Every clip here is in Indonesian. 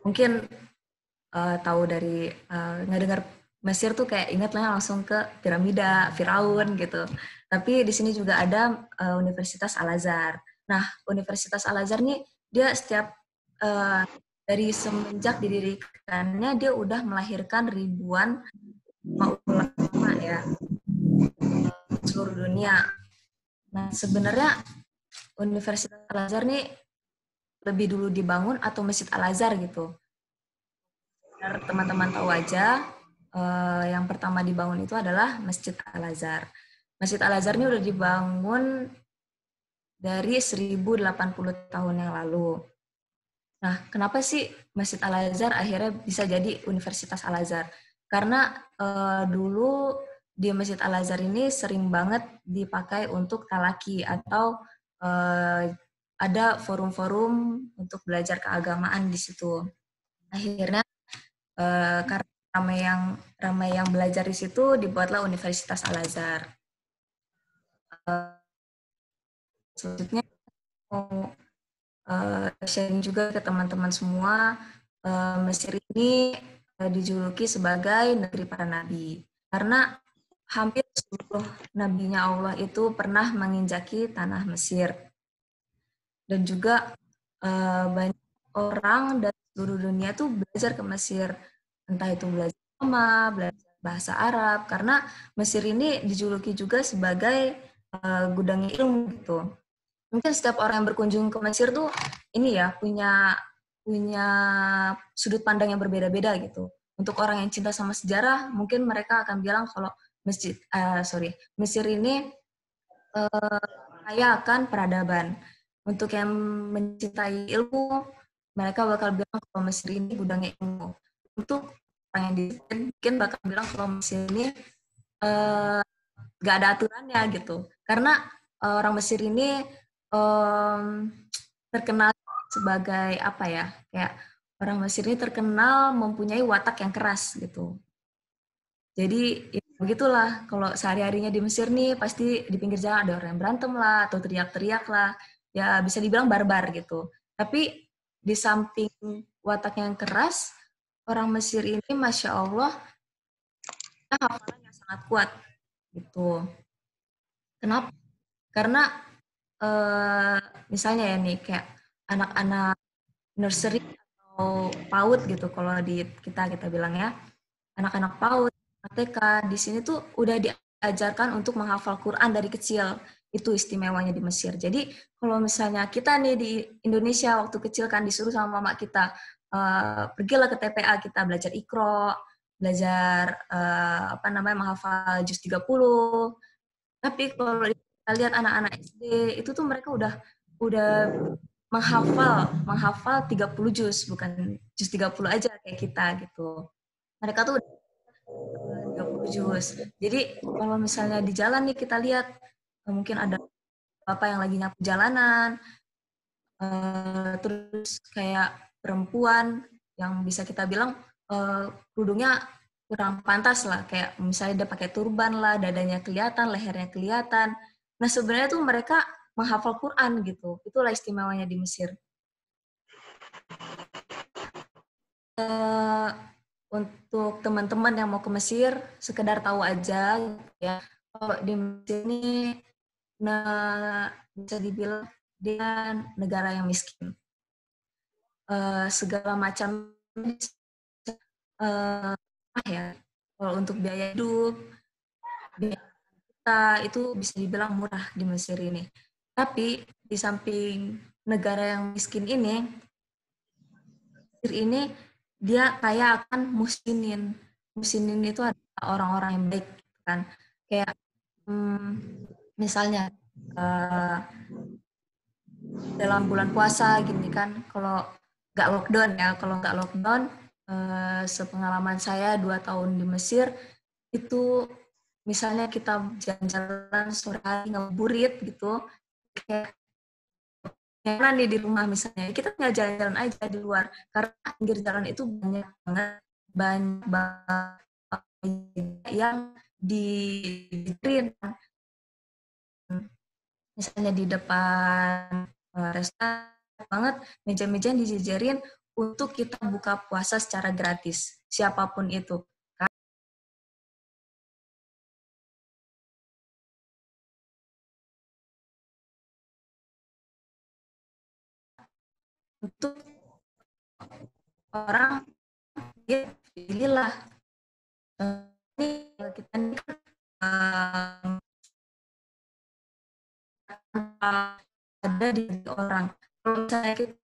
mungkin tahu dari ngedengar Mesir tuh kayak ingatnya langsung ke piramida, Firaun gitu. Tapi di sini juga ada Universitas Al-Azhar. Nah, Universitas Al-Azhar nih dia setiap dari semenjak didirikannya dia udah melahirkan ribuan ulama ya seluruh dunia. Nah, sebenarnya Universitas Al-Azhar nih lebih dulu dibangun atau Masjid Al-Azhar gitu. Biar teman-teman tahu aja, yang pertama dibangun itu adalah Masjid Al-Azhar. Masjid Al-Azhar ini udah dibangun dari 1080 tahun yang lalu. Nah, kenapa sih Masjid Al-Azhar akhirnya bisa jadi Universitas Al-Azhar? Karena dulu di Masjid Al-Azhar ini sering banget dipakai untuk talaki atau ada forum-forum untuk belajar keagamaan di situ. Akhirnya karena ramai yang belajar di situ dibuatlah Universitas Al-Azhar. Selanjutnya mau sharing juga ke teman-teman semua, Mesir ini dijuluki sebagai negeri para nabi. Karena hampir seluruh nabinya Allah itu pernah menginjaki tanah Mesir. Dan juga banyak orang dari seluruh dunia tuh belajar ke Mesir. Entah itu belajar agama, belajar bahasa Arab. Karena Mesir ini dijuluki juga sebagai gudang ilmu gitu. Mungkin setiap orang yang berkunjung ke Mesir tuh ini ya punya punya sudut pandang yang berbeda-beda gitu. Untuk orang yang cinta sama sejarah, mungkin mereka akan bilang kalau Mesir ini kaya akan peradaban. Untuk yang mencintai ilmu, mereka bakal bilang kalau Mesir ini gudangnya ilmu. Untuk orang yang mungkin bakal bilang kalau Mesir ini gak ada aturannya gitu. Karena orang Mesir ini terkenal sebagai apa ya? Kayak orang Mesir ini terkenal mempunyai watak yang keras gitu. Jadi ya begitulah kalau sehari-harinya di Mesir nih pasti di pinggir jalan ada orang yang berantem lah atau teriak-teriak lah. Ya bisa dibilang barbar gitu. Tapi di samping watak yang keras, orang Mesir ini Masya Allah hafalan yang sangat kuat gitu. Kenapa? Karena eh, misalnya ya nih kayak anak-anak nursery atau PAUD gitu kalau di kita bilang ya anak-anak PAUD TK di sini tuh udah diajarkan untuk menghafal Quran dari kecil. Itu istimewanya di Mesir. Jadi kalau misalnya kita nih di Indonesia waktu kecil kan disuruh sama mama kita pergilah ke TPA kita belajar Iqra, belajar apa namanya menghafal juz 30. Tapi kalau kita lihat anak-anak SD itu tuh mereka udah menghafal 30 juz, bukan juz 30 aja kayak kita gitu. Mereka tuh 30 juz. Jadi kalau misalnya di jalan nih kita lihat mungkin ada bapak yang lagi nyapu jalanan, terus kayak perempuan yang bisa kita bilang kerudungnya kurang pantas lah, kayak misalnya dia pakai turban lah, dadanya kelihatan, lehernya kelihatan. Nah sebenarnya tuh mereka menghafal Quran gitu. Itulah istimewanya di Mesir. Eh, untuk teman-teman yang mau ke Mesir, sekedar tahu aja ya. Kalau di Mesir ini bisa dibilang dia negara yang miskin. Segala macam ya. Kalau untuk biaya hidup, biaya kita itu bisa dibilang murah di Mesir ini. Tapi di samping negara yang miskin ini, Mesir ini dia kaya akan musinin. Musinin itu adalah orang-orang yang baik kan. Kayak misalnya dalam bulan puasa gini kan, kalau nggak lockdown ya, kalau nggak lockdown, sepengalaman saya 2 tahun di Mesir itu misalnya kita jalan-jalan sore hari ngabuburit gitu, kayak jalan nih di rumah misalnya, kita tinggal jalan-jalan aja di luar, karena pinggir jalan itu banyak banget yang di print, misalnya di depan restoran banget meja-meja yang dijejerin untuk kita buka puasa secara gratis, siapapun itu. Untuk orang, dia pilihlah ini kita ini kan ada di orang. Kalau misalnya kita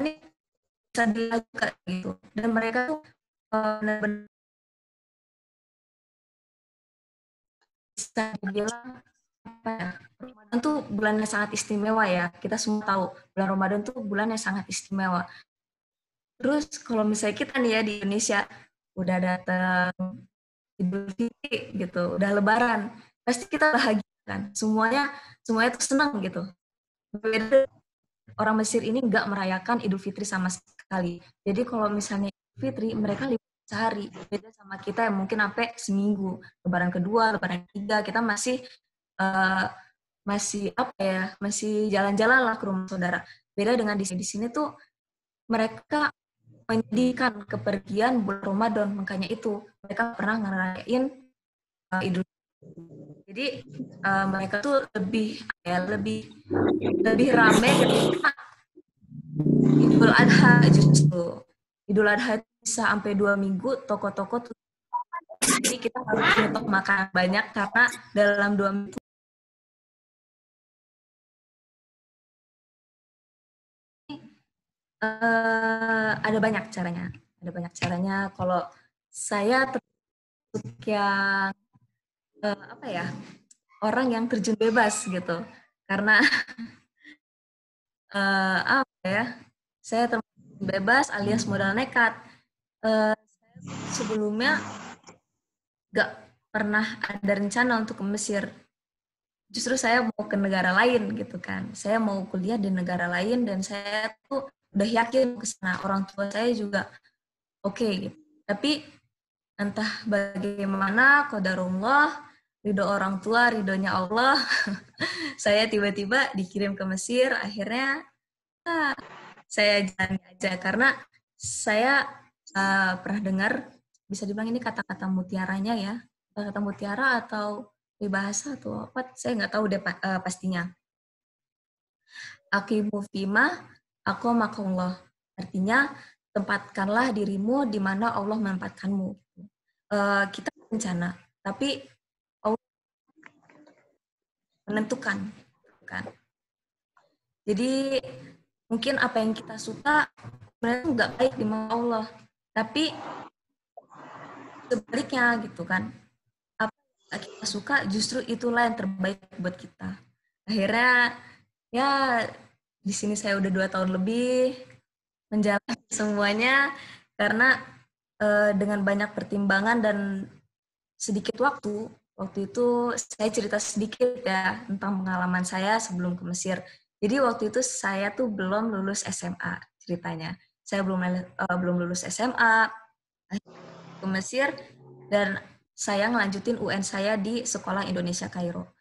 ini bisa dilakukan gitu, dan mereka tuh benar-benar bisa dibilang apa ya, Ramadan tuh bulan yang sangat istimewa ya. Kita semua tahu bulan Ramadan tuh bulan yang sangat istimewa. Terus kalau misalnya kita nih ya di Indonesia udah datang Idul Fitri gitu, udah Lebaran, pasti kita bahagia kan. Semuanya tuh senang gitu. Beda, orang Mesir ini nggak merayakan Idul Fitri sama sekali. Jadi kalau misalnya Idul Fitri mereka libur sehari, beda sama kita yang mungkin sampai seminggu. Lebaran kedua, Lebaran ketiga, kita uh, masih apa ya, masih jalan-jalan lah ke rumah saudara. Beda dengan di sini tuh mereka menyedihkan kepergian bulan Ramadan, makanya itu mereka pernah ngerayain Idul Fitri. Jadi mereka tuh lebih rame ketika Idul Adha justru. Idul Adha bisa sampai 2 minggu toko-toko tuh. Jadi kita harus nyetok makanan banyak karena dalam 2 minggu ada banyak caranya. Ada banyak caranya. Kalau saya termasuk yang apa ya, orang yang terjun bebas gitu. Karena apa ya, saya termasuk bebas alias modal nekat. Saya sebelumnya nggak pernah ada rencana untuk ke Mesir. Justru saya mau ke negara lain gitu kan. Saya mau kuliah di negara lain dan saya tuh udah yakin ke sana. Orang tua saya juga oke gitu. Tapi entah bagaimana qadarullah, ridho orang tua, ridhonya Allah, saya tiba-tiba dikirim ke Mesir. Akhirnya saya jalan aja karena saya pernah dengar, bisa dibilang ini kata-kata mutiaranya ya, kata-kata mutiara atau bahasa atau apa, saya nggak tahu deh pastinya. Aqimu fima aqamakallah. Artinya tempatkanlah dirimu di mana Allah menempatkanmu. Kita berencana, tapi Allah menentukan, kan. Jadi mungkin apa yang kita suka sebenarnya nggak baik di mata Allah, tapi sebaliknya gitu kan. Apa yang kita suka justru itulah yang terbaik buat kita. Akhirnya ya di sini saya udah 2 tahun lebih menjalani semuanya karena dengan banyak pertimbangan dan sedikit waktu itu saya cerita sedikit ya tentang pengalaman saya sebelum ke Mesir. Jadi waktu itu saya tuh belum lulus SMA ceritanya. Saya belum lulus SMA ke Mesir dan saya ngelanjutin UN saya di Sekolah Indonesia Kairo.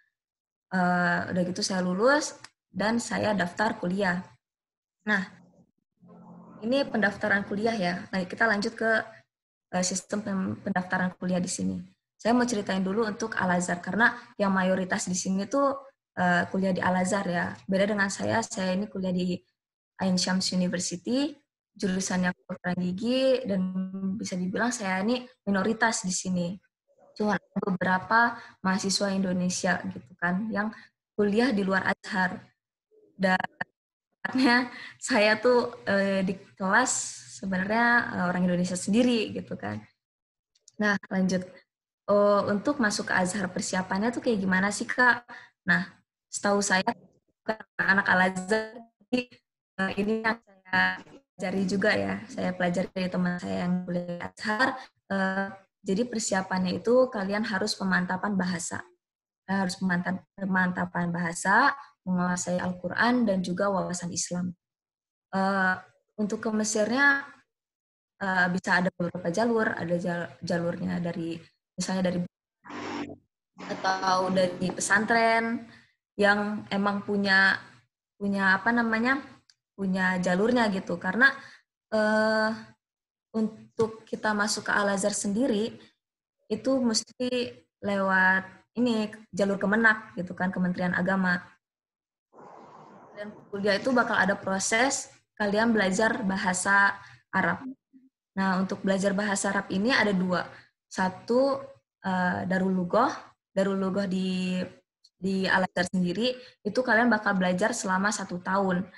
Udah gitu saya lulus dan saya daftar kuliah. Nah, ini pendaftaran kuliah ya. Nah, kita lanjut ke sistem pendaftaran kuliah di sini. Saya mau ceritain dulu untuk Al-Azhar, karena yang mayoritas di sini tuh kuliah di Al-Azhar ya. Beda dengan saya ini kuliah di Ain Shams University, jurusannya kedokteran gigi, dan bisa dibilang saya ini minoritas di sini. Cuma beberapa mahasiswa Indonesia gitu kan, yang kuliah di luar Azhar. Dan saya tuh di kelas sebenarnya orang Indonesia sendiri gitu kan. Nah, lanjut. Untuk masuk ke Azhar persiapannya tuh kayak gimana sih, Kak? Nah, setahu saya bukan anak Al-Azhar, ini yang saya pelajari juga ya. Saya pelajari dari teman saya yang kuliah di Azhar. Jadi persiapannya itu kalian harus pemantapan bahasa. Harus pemantapan bahasa, menguasai Al-Quran, dan juga wawasan Islam. Untuk ke Mesirnya bisa ada beberapa jalur, ada jalurnya dari misalnya dari atau dari pesantren yang emang punya apa namanya punya jalurnya gitu. Karena untuk kita masuk ke Al-Azhar sendiri itu mesti lewat ini jalur Kemenak gitu kan, Kementerian Agama. Dan kuliah itu bakal ada proses kalian belajar bahasa Arab. Nah, untuk belajar bahasa Arab ini ada dua. Satu, Darul Lughah. Darul Lughah di Al-Azhar sendiri, itu kalian bakal belajar selama 1 tahun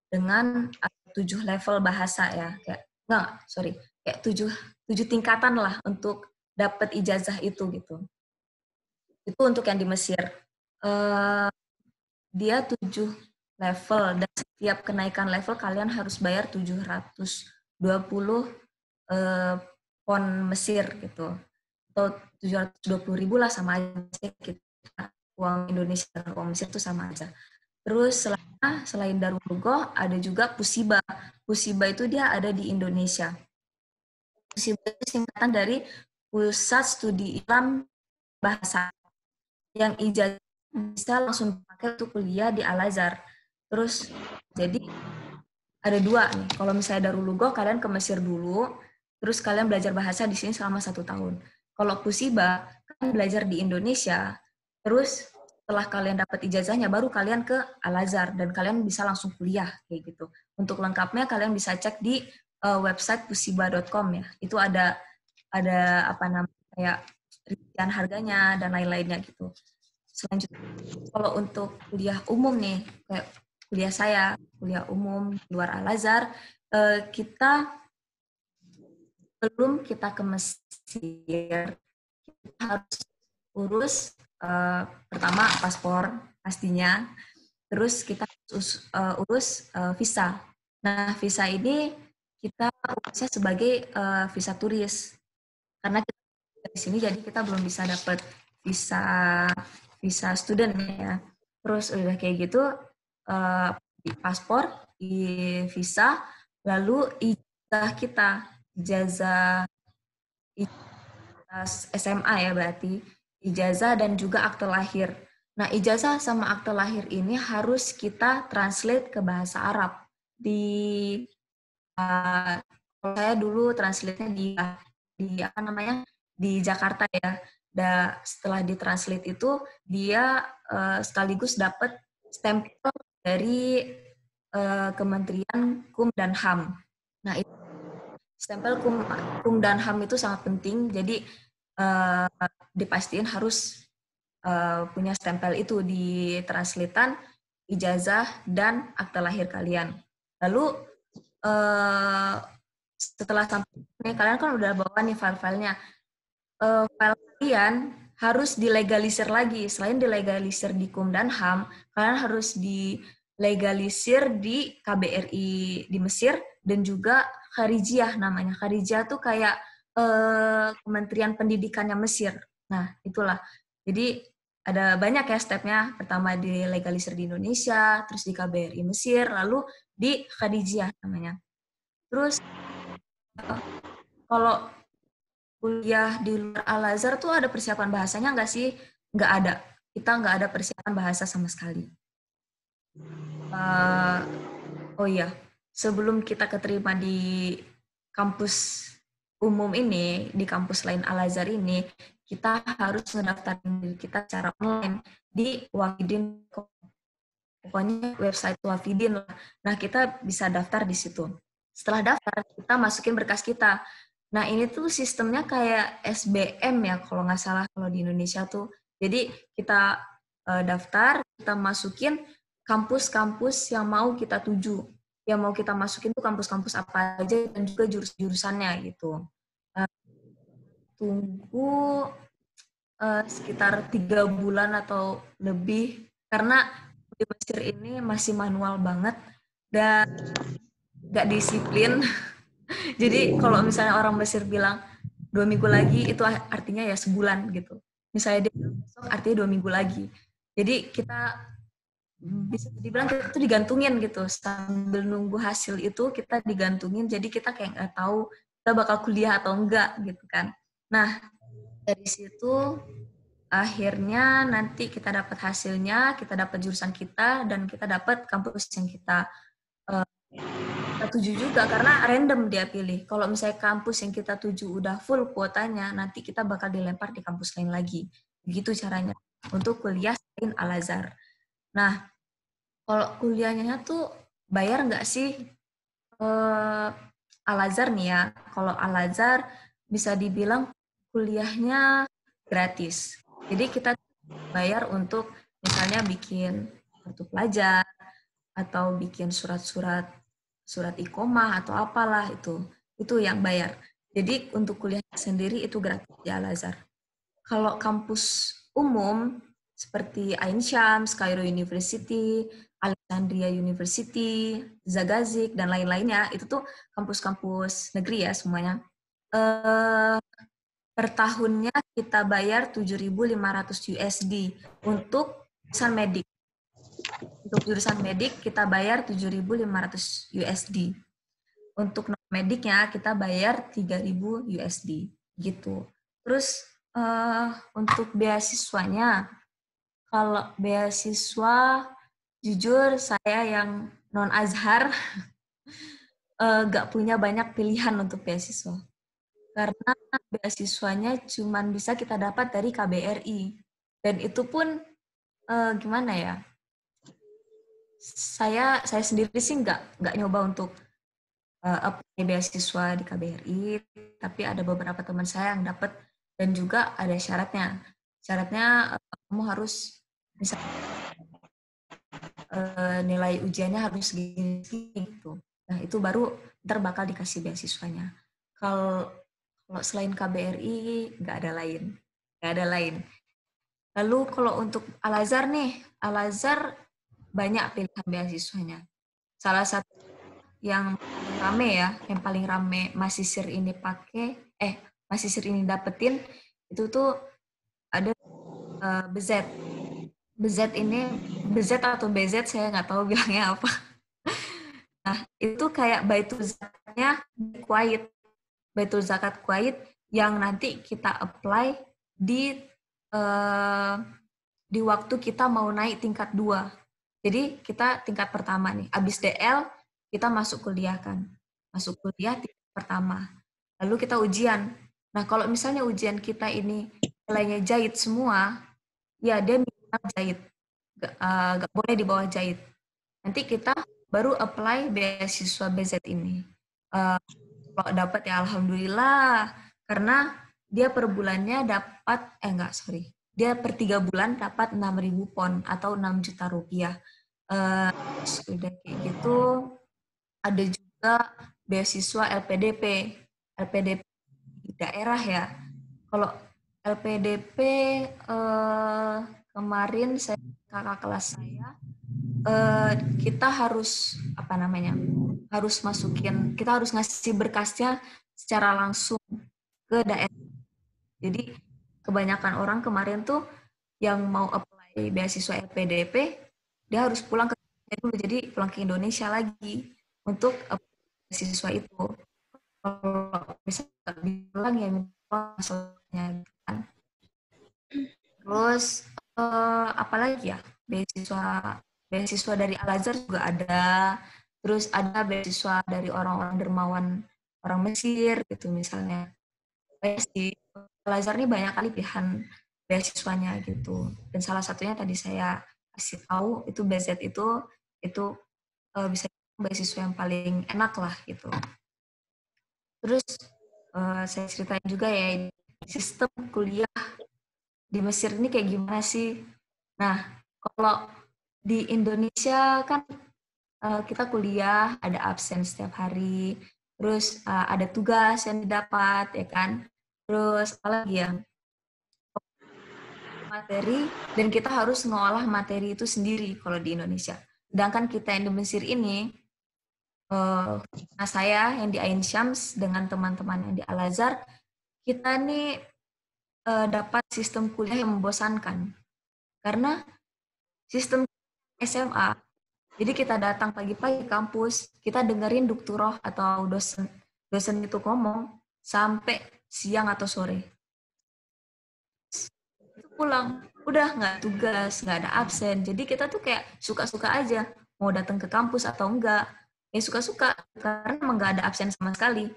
dengan 7 level bahasa ya. Kayak 7 tingkatan lah untuk dapat ijazah itu gitu. Itu untuk yang di Mesir. Dia 7 level dan setiap kenaikan level kalian harus bayar 720 pon Mesir gitu, atau 720.000 lah, sama aja kita, uang Indonesia dan uang Mesir itu sama aja. Terus selain Darul Lughah ada juga Pusiba. Pusiba itu dia ada di Indonesia. Pusiba itu singkatan dari Pusat Studi Islam Bahasa, yang ijazah bisa langsung dipakai untuk kuliah di Al-Azhar. Terus jadi ada dua nih. Kalau misalnya Darul Lughah, kalian ke Mesir dulu, terus kalian belajar bahasa di sini selama 1 tahun. Kalau Pusiba, kalian belajar di Indonesia, terus setelah kalian dapat ijazahnya, baru kalian ke Al-Azhar, dan kalian bisa langsung kuliah, kayak gitu. Untuk lengkapnya, kalian bisa cek di website pusiba.com ya. Itu ada apa namanya, kayak rincian harganya, dan lain-lainnya gitu. Selanjutnya, kalau untuk kuliah umum nih, kayak kuliah saya, kuliah umum di luar Al-Azhar, kita belum kita ke Mesir, kita harus urus pertama paspor pastinya, terus kita urus visa. Nah, visa ini kita urusnya sebagai visa turis, karena kita dari sini jadi kita belum bisa dapat visa student ya. Terus udah kayak gitu, di paspor, di visa, lalu ijazah SMA ya berarti, ijazah dan juga akte lahir. Nah, ijazah sama akte lahir ini harus kita translate ke bahasa Arab. Saya dulu translate-nya di apa namanya, di Jakarta ya. Setelah ditranslate itu dia sekaligus dapat stempel dari Kementerian Hukum dan HAM. Nah, stempel Hukum dan HAM itu sangat penting, jadi dipastiin harus punya stempel itu di translatean ijazah dan akte lahir kalian. Lalu setelah sampai kalian kan udah bawa nih file-filenya. File kalian harus dilegalisir lagi. Selain dilegalisir di Hukum dan HAM, kalian harus dilegalisir di KBRI di Mesir dan juga Kharijiyah namanya. Kharijiyah tuh kayak Kementerian Pendidikannya Mesir. Nah, itulah. Jadi ada banyak ya stepnya. Pertama dilegalisir di Indonesia, terus di KBRI Mesir, lalu di Kharijiyah namanya. Terus kalau kuliah di luar Al-Azhar tuh ada persiapan bahasanya nggak sih? Nggak ada. Kita nggak ada persiapan bahasa sama sekali. Oh iya, sebelum kita keterima di kampus umum ini, di kampus lain Al-Azhar ini, kita harus mendaftarkan diri kita secara online di Wafidin. Pokoknya website Wafidin lah. Nah, kita bisa daftar di situ. Setelah daftar, kita masukin berkas kita. Nah, ini tuh sistemnya kayak SBM ya, kalau nggak salah kalau di Indonesia tuh. Jadi, kita daftar, kita masukin kampus-kampus yang mau kita tuju. Yang mau kita masukin tuh kampus-kampus apa aja, dan juga jurusannya gitu. Tunggu sekitar 3 bulan atau lebih, karena di Mesir ini masih manual banget, dan nggak disiplin. Jadi kalau misalnya orang Mesir bilang 2 minggu lagi, itu artinya ya sebulan gitu. Misalnya dia bilang besok, artinya 2 minggu lagi. Jadi kita bisa dibilang kita tuh digantungin gitu, sambil nunggu hasil itu kita digantungin. Jadi kita kayak nggak tahu kita bakal kuliah atau enggak gitu kan. Nah, dari situ akhirnya nanti kita dapat hasilnya, kita dapat jurusan kita, dan kita dapat kampus yang kita Kita tuju juga karena random dia pilih. Kalau misalnya kampus yang kita tuju udah full kuotanya, nanti kita bakal dilempar di kampus lain lagi. Begitu caranya untuk kuliah selain Al-Azhar. Nah, kalau kuliahnya tuh bayar nggak sih? Al-Azhar nih ya, kalau Al-Azhar bisa dibilang kuliahnya gratis. Jadi kita bayar untuk misalnya bikin kartu pelajar atau bikin surat iqomah atau apalah itu yang bayar. Jadi untuk kuliah sendiri itu gratis di Al-Azhar. Kalau kampus umum seperti Ain Syams, Cairo University, Alexandria University, Zagazig, dan lain-lainnya, itu tuh kampus-kampus negeri ya semuanya. Eh, per tahunnya kita bayar 7.500 USD untuk jurusan medik. Untuk jurusan medik kita bayar 7.500 USD. Untuk non mediknya kita bayar 3.000 USD gitu. Terus untuk beasiswanya, kalau beasiswa jujur saya yang non Azhar nggak punya banyak pilihan untuk beasiswa karena beasiswanya cuma bisa kita dapat dari KBRI dan itu pun gimana ya, saya sendiri sih nggak nyoba untuk apply beasiswa di KBRI, tapi ada beberapa teman saya yang dapat dan juga ada syaratnya. Syaratnya kamu harus misalnya nilai ujiannya harus segini gitu. Nah itu baru ntar bakal dikasih beasiswanya. Kalau selain KBRI nggak ada lain, nggak ada lain. Lalu kalau untuk Al-Azhar nih, Al-Azhar banyak pilihan beasiswanya. Salah satu yang paling rame ya, yang paling rame Masisir ini Masisir ini dapetin itu tuh ada BZ. BZ ini BZ atau BZ saya nggak tahu bilangnya apa. Nah, itu kayak Baitul Zakatnya di Kuwait. Baitul Zakat Kuwait yang nanti kita apply di eh, di waktu kita mau naik tingkat 2. Jadi kita tingkat pertama nih, habis DL kita masuk kuliah kan. Masuk kuliah tingkat pertama. Lalu kita ujian. Nah, kalau misalnya ujian kita ini nilainya jahit semua, ya dia minimal jahit. Gak boleh di bawah jahit. Nanti kita baru apply beasiswa BZ ini. Uh, Kalau dapat ya alhamdulillah, karena dia per bulannya dapat, enggak, sorry. Dia per 3 bulan dapat 6.000 pon atau 6 juta rupiah. Udah kayak gitu, ada juga beasiswa LPDP. LPDP di daerah ya. Kalau LPDP kemarin kakak kelas saya kita harus apa namanya, kita harus ngasih berkasnya secara langsung ke daerah. Jadi kebanyakan orang kemarin tuh yang mau apply beasiswa LPDP dia harus pulang ke Indonesia dulu, jadi pulang ke Indonesia lagi untuk apply beasiswa itu. Kalau bisa bilang ya masalahnya kan. Terus apalagi ya, beasiswa dari Al-Azhar juga ada. Terus ada beasiswa dari orang-orang dermawan orang Mesir gitu misalnya. Banyak sih, Al-Azhar ini banyak kali pilihan beasiswanya gitu. Dan salah satunya tadi saya kasih tahu itu BZ itu bisa beasiswa yang paling enak lah gitu. Terus saya ceritain juga ya sistem kuliah di Mesir ini kayak gimana sih. Nah, kalau di Indonesia kan kita kuliah ada absen setiap hari, terus ada tugas yang didapat ya kan, terus apalagi ya, materi, dan kita harus ngolah materi itu sendiri kalau di Indonesia. Sedangkan kita yang di Mesir ini, nah saya yang di Ain Syams dengan teman-teman yang di Al-Azhar, kita nih dapat sistem kuliah yang membosankan. Karena sistem SMA, jadi kita datang pagi-pagi ke kampus, kita dengerin dokturoh atau dosen itu ngomong sampai siang atau sore. Itu pulang, udah nggak tugas, nggak ada absen. Jadi kita tuh kayak suka-suka aja mau datang ke kampus atau enggak. ya suka-suka karena emang nggak ada absen sama sekali.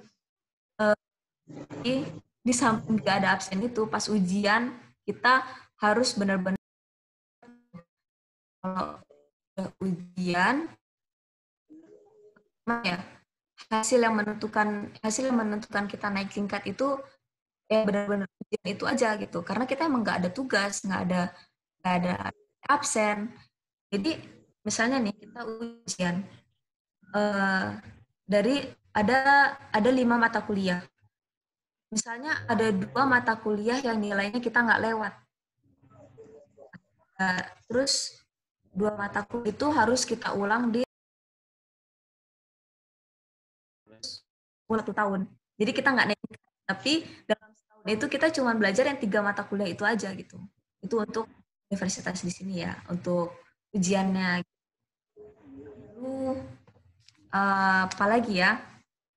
Jadi di samping nggak ada absen itu pas ujian kita harus benar-benar kalau ujian ya hasil yang menentukan kita naik tingkat itu ya benar-benar ujian itu aja gitu karena kita emang nggak ada tugas nggak ada absen jadi misalnya nih kita ujian eh, dari ada 5 mata kuliah misalnya ada 2 mata kuliah yang nilainya kita nggak lewat. Terus 2 mata kuliah itu harus kita ulang di 1 tahun. Jadi kita nggak naik, tapi dalam setahun itu kita cuma belajar yang 3 mata kuliah itu aja gitu. Itu untuk universitas di sini ya, untuk ujiannya. Lalu apalagi ya?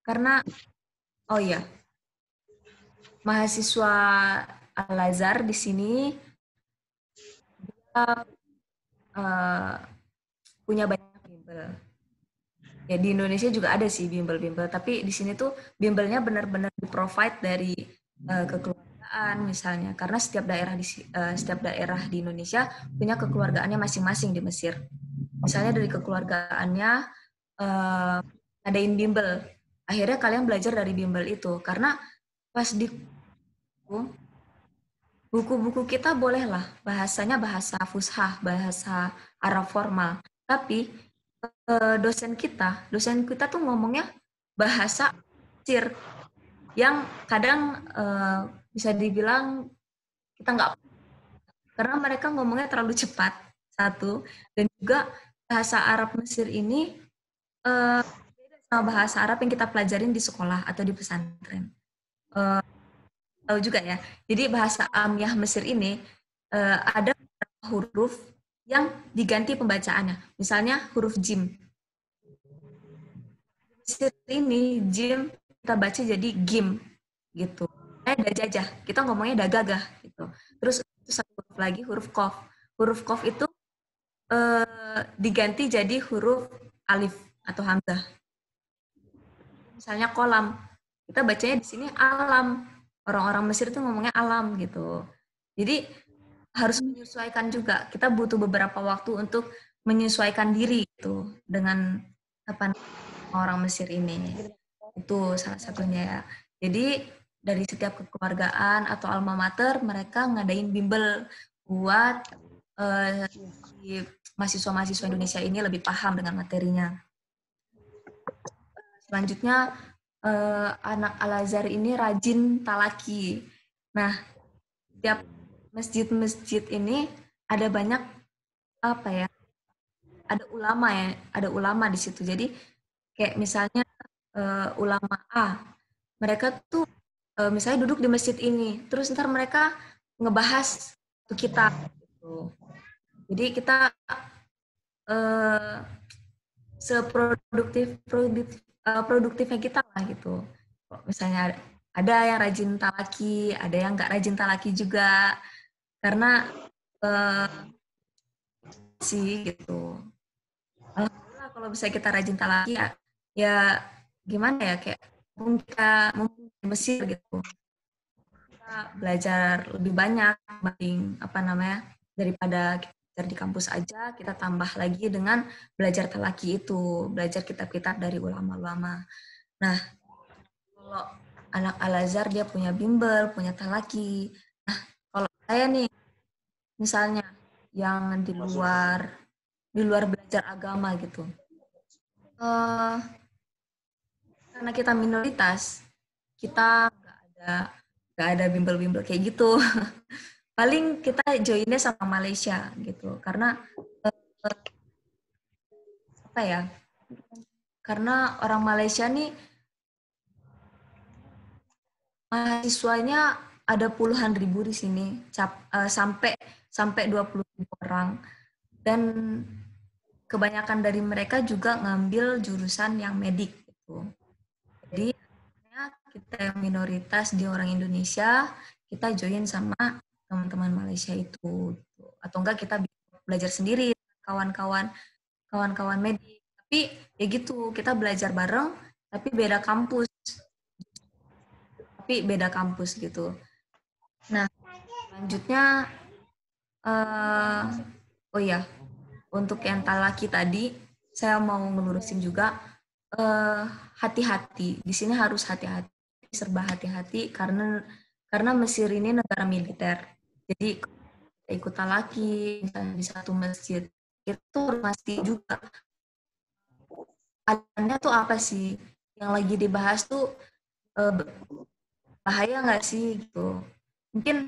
Karena oh iya, mahasiswa Al-Azhar di sini dia, punya banyak bimbel. Ya di Indonesia juga ada sih bimbel-bimbel, tapi di sini tuh bimbelnya benar-benar di-provide dari kekeluargaan misalnya, karena setiap daerah di Indonesia punya kekeluargaannya masing-masing di Mesir. Misalnya dari kekeluargaannya ngadain bimbel, akhirnya kalian belajar dari bimbel itu, karena pas di buku-buku kita bolehlah bahasanya bahasa fushah, bahasa Arab formal, tapi dosen kita tuh ngomongnya bahasa Mesir yang kadang bisa dibilang kita nggak karena mereka ngomongnya terlalu cepat satu dan juga bahasa Arab Mesir ini beda sama bahasa Arab yang kita pelajarin di sekolah atau di pesantren. Tahu juga ya. Jadi bahasa Amiyah Mesir ini ada huruf yang diganti pembacaannya. Misalnya huruf jim. Mesir ini jim kita baca jadi gim gitu. Dajajah, kita ngomongnya dagagah gitu. Terus itu satu huruf lagi huruf kof. Huruf kof itu diganti jadi huruf alif atau hamzah. Misalnya kolam, kita bacanya di sini alam. Orang-orang Mesir itu ngomongnya alam gitu. Jadi harus menyesuaikan juga. Kita butuh beberapa waktu untuk menyesuaikan diri gitu dengan apa orang Mesir ini. Itu salah satunya ya. Jadi dari setiap kekeluargaan atau alma mater mereka ngadain bimbel buat mahasiswa-mahasiswa Indonesia ini lebih paham dengan materinya. Selanjutnya anak Al-Azhar ini rajin talaki. Nah, tiap masjid-masjid ini ada banyak apa ya? Ada ulama di situ. Jadi kayak misalnya ulama A, mereka tuh misalnya duduk di masjid ini, terus ntar mereka ngebahas kita. Gitu. Jadi kita uh, produktifnya kita lah gitu. Misalnya ada yang rajin talaki, ada yang nggak rajin talaki juga, karena sih gitu. Alhamdulillah kalau bisa kita rajin talaki ya gimana ya kayak mungkin di Mesir gitu kita belajar lebih banyak dibanding apa namanya daripada kita belajar di kampus aja kita tambah lagi dengan belajar talaki itu belajar kitab-kitab dari ulama-ulama. Nah kalau anak Al-Azhar dia punya bimbel punya talaki. Nah kalau saya nih misalnya yang di luar belajar agama gitu karena kita minoritas kita nggak ada bimbel-bimbel kayak gitu. Paling kita joinnya sama Malaysia gitu karena apa ya karena orang Malaysia nih mahasiswanya ada puluhan ribu di sini sampai 20.000 orang dan kebanyakan dari mereka juga ngambil jurusan yang medik gitu. Jadi kita yang minoritas di orang Indonesia kita join sama teman-teman Malaysia itu gitu. Atau enggak kita belajar sendiri kawan-kawan medik Tapi ya gitu, kita belajar bareng, tapi beda kampus, gitu. Nah, selanjutnya, eh oh ya, untuk yang talaki tadi, saya mau ngelurusin juga, eh, hati-hati. Di sini harus hati-hati, serba hati-hati karena Mesir ini negara militer. Jadi ikut talaki misalnya di satu masjid itu pasti juga adanya tuh apa sih yang lagi dibahas tuh, eh, bahaya nggak sih gitu. Mungkin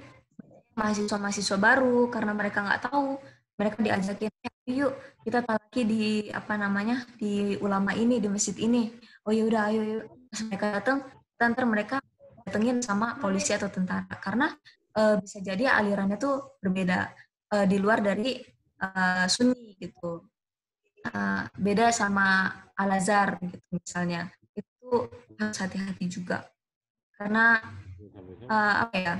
mahasiswa-mahasiswa baru karena mereka nggak tahu, mereka diajakin, yuk kita talaki di apa namanya di ulama ini di masjid ini. Oh ya udah ayo, yuk. Pas mereka datang, ntar mereka datengin sama polisi atau tentara karena bisa jadi alirannya tuh berbeda, di luar dari Sunni gitu. Beda sama Al-Azhar gitu misalnya. Itu harus hati-hati juga karena apa ya,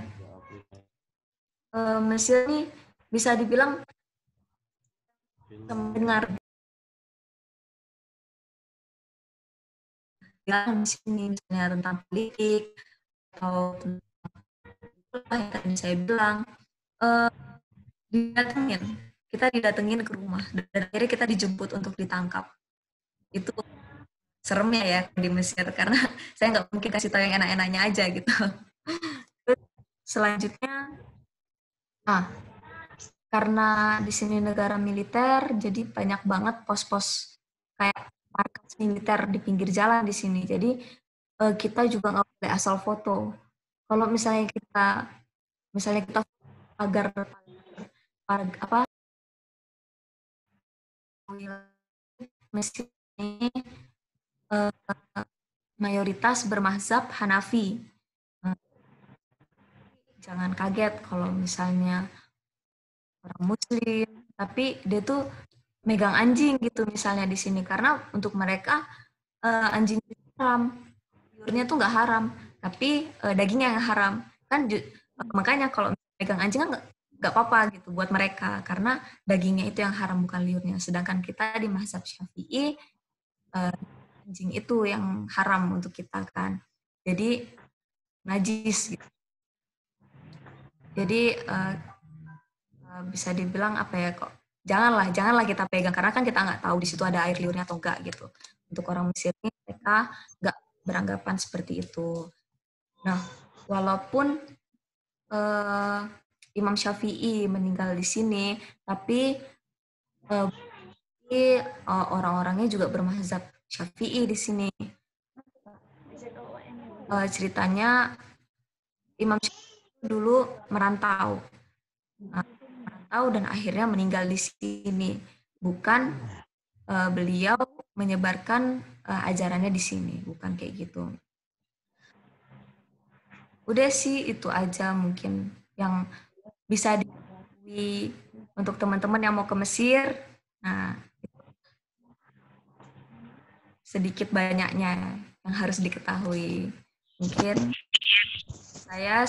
Mesir ini bisa dibilang mendengar yang di sini misalnya tentang politik atau tentang yang tadi saya bilang, eh, didatengin, kita didatengin ke rumah dan akhirnya kita dijemput untuk ditangkap. Itu seremnya ya di Mesir karena saya nggak mungkin kasih tahu yang enak-enaknya aja gitu. Terus selanjutnya, nah karena di sini negara militer, jadi banyak banget pos-pos kayak markas militer di pinggir jalan di sini. Jadi kita juga nggak boleh asal foto. Kalau misalnya kita agar apa masjid ini eh, mayoritas bermazhab Hanafi. Eh, Jangan kaget kalau misalnya orang Muslim, tapi dia tuh megang anjing gitu misalnya di sini karena untuk mereka anjing itu haram, liurnya tuh nggak haram, tapi dagingnya yang haram. Kan makanya kalau megang anjing kan nggak apa-apa gitu buat mereka karena dagingnya itu yang haram bukan liurnya. Sedangkan kita di mazhab Syafi'i, anjing itu yang haram untuk kita kan. Jadi najis gitu. Jadi bisa dibilang apa ya kok janganlah kita pegang karena kan kita nggak tahu di situ ada air liurnya atau enggak gitu. Untuk orang Mesir ini mereka nggak beranggapan seperti itu. Nah, walaupun eh, Imam Syafi'i meninggal di sini, tapi eh, orang-orangnya juga bermazhab Syafi'i di sini. Ceritanya Imam Syafi'i dulu merantau, dan akhirnya meninggal di sini. Bukan beliau menyebarkan ajarannya di sini, bukan kayak gitu. Udah sih itu aja mungkin yang bisa diketahui untuk teman-teman yang mau ke Mesir. Nah, sedikit banyaknya yang harus diketahui. Mungkin saya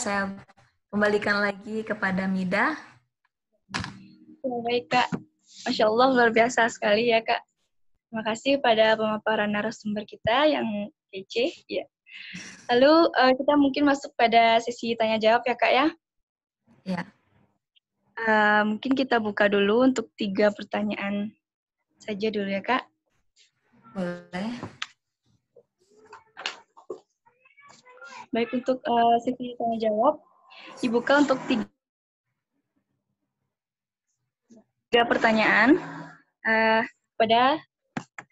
kembalikan lagi kepada Mida. Ya, baik, Kak. Masya Allah, luar biasa sekali ya, Kak. Terima kasih pada pemaparan narasumber kita yang kece. Ya. Lalu kita mungkin masuk pada sesi tanya-jawab ya, Kak ya. Ya, Mungkin kita buka dulu untuk 3 pertanyaan saja dulu ya, Kak. boleh. Baik, untuk sesi tanya-jawab, dibuka untuk 3 pertanyaan kepada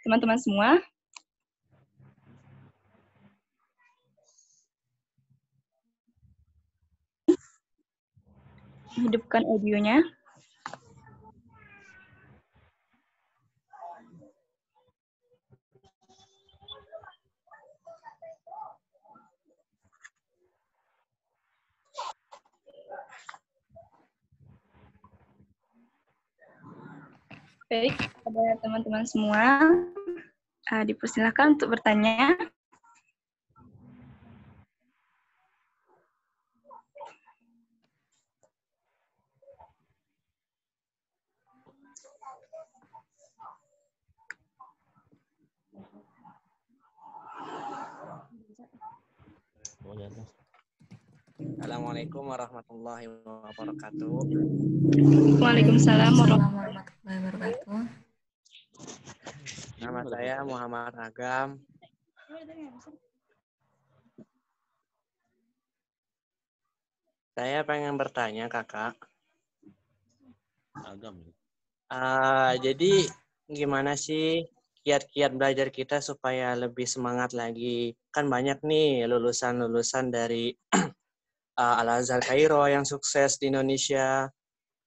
teman-teman semua. Hidupkan audionya. Baik, kepada teman-teman semua, dipersilakan untuk bertanya. Assalamualaikum warahmatullahi wabarakatuh. Waalaikumsalam warahmatullahi wabarakatuh. Nama saya Muhammad Agam. Saya pengen bertanya, Kakak. Jadi gimana sih kiat-kiat belajar kita supaya lebih semangat lagi? Kan banyak nih lulusan-lulusan dari Al-Azhar Kairo yang sukses di Indonesia.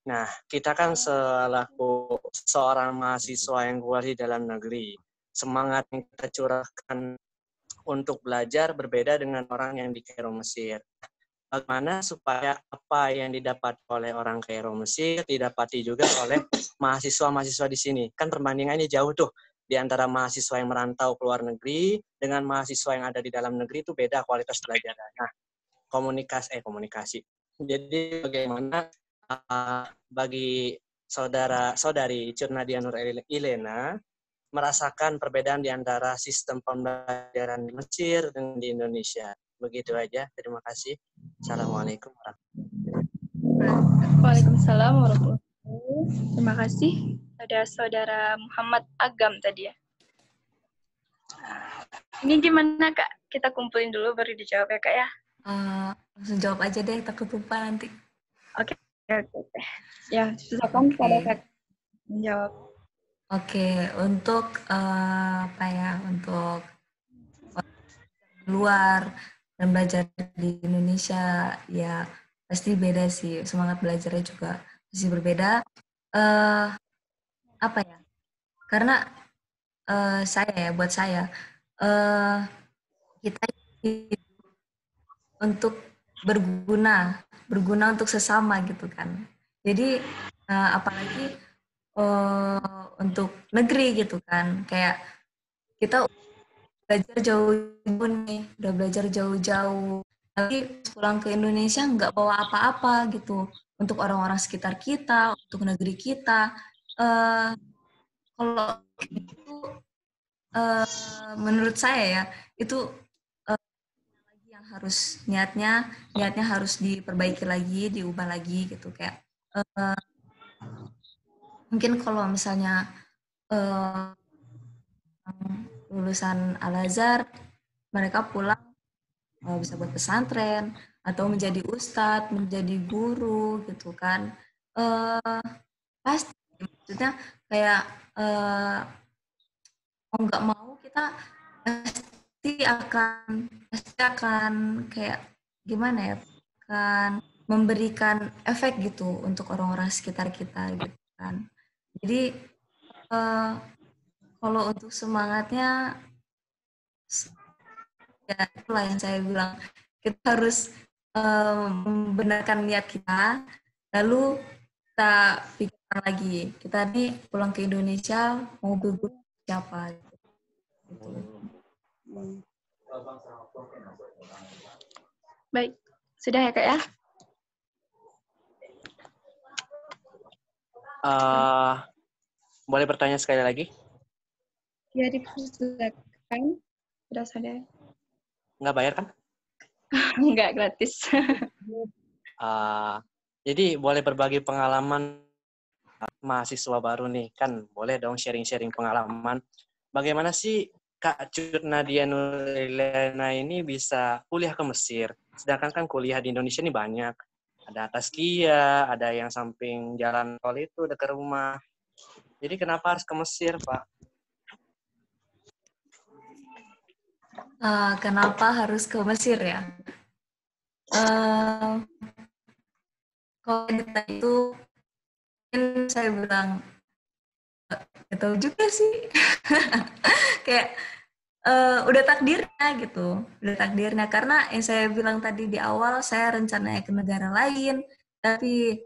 Nah, kita kan selaku seorang mahasiswa yang keluar di dalam negeri, semangat yang kita curahkan untuk belajar berbeda dengan orang yang di Kairo, Mesir. Bagaimana supaya apa yang didapat oleh orang Kairo, Mesir didapati juga oleh mahasiswa-mahasiswa di sini? Kan perbandingannya jauh tuh di antara mahasiswa yang merantau ke luar negeri dengan mahasiswa yang ada di dalam negeri itu beda kualitas belajar. Nah, komunikasi. Jadi bagaimana bagi saudari Curnadiya Nur Ilena merasakan perbedaan di antara sistem pembelajaran di Mesir dan di Indonesia. Begitu aja. Terima kasih. Assalamualaikum warahmatullahi wabarakatuh. Waalaikumsalam warahmatullahi wabarakatuh. Terima kasih. Ada saudara Muhammad Agam tadi ya. Ini gimana Kak? Kita kumpulin dulu baru dijawab ya Kak ya. Langsung jawab aja deh, takut lupa nanti. Oke. Ya, silakan pada Kak menjawab. Oke, untuk untuk luar dan belajar di Indonesia ya pasti beda sih, semangat belajarnya juga pasti berbeda. Karena buat saya kita untuk berguna untuk sesama gitu kan. Jadi apalagi untuk negeri gitu kan, kayak kita belajar jauh-jauh nih, udah belajar jauh-jauh, tapi pulang ke Indonesia nggak bawa apa-apa gitu untuk orang-orang sekitar kita, untuk negeri kita. Kalau itu menurut saya ya itu yang harus niatnya harus diperbaiki lagi, diubah lagi gitu, kayak mungkin kalau misalnya lulusan Al-Azhar mereka pulang bisa buat pesantren atau menjadi ustadz, menjadi guru gitu kan, pasti maksudnya kayak mau nggak mau kita pasti akan kayak gimana ya, akan memberikan efek gitu untuk orang-orang sekitar kita gitu kan. Jadi kalau untuk semangatnya ya itulah yang saya bilang, kita harus membenarkan niat kita, lalu kita pikirkan lagi, kita nih pulang ke Indonesia mau berguru siapa gitu. Baik, sudah ya Kak ya? Boleh bertanya sekali lagi? Ya, dipersilakan. Sudah sadar. Nggak bayar kan? Nggak, gratis. Jadi boleh berbagi pengalaman mahasiswa baru nih, kan boleh dong sharing-sharing pengalaman. Bagaimana sih Kak Curnadiya Nur Ilena ini bisa kuliah ke Mesir? Sedangkan kan kuliah di Indonesia ini banyak. Ada Taskia, ada yang samping jalan tol itu dekat rumah. Jadi kenapa harus ke Mesir, Pak? Kenapa harus ke Mesir ya? Kalau kita itu, mungkin saya bilang nggak tahu juga sih. Kayak udah takdirnya gitu, udah takdirnya, karena yang saya bilang tadi di awal, saya rencananya ke negara lain, tapi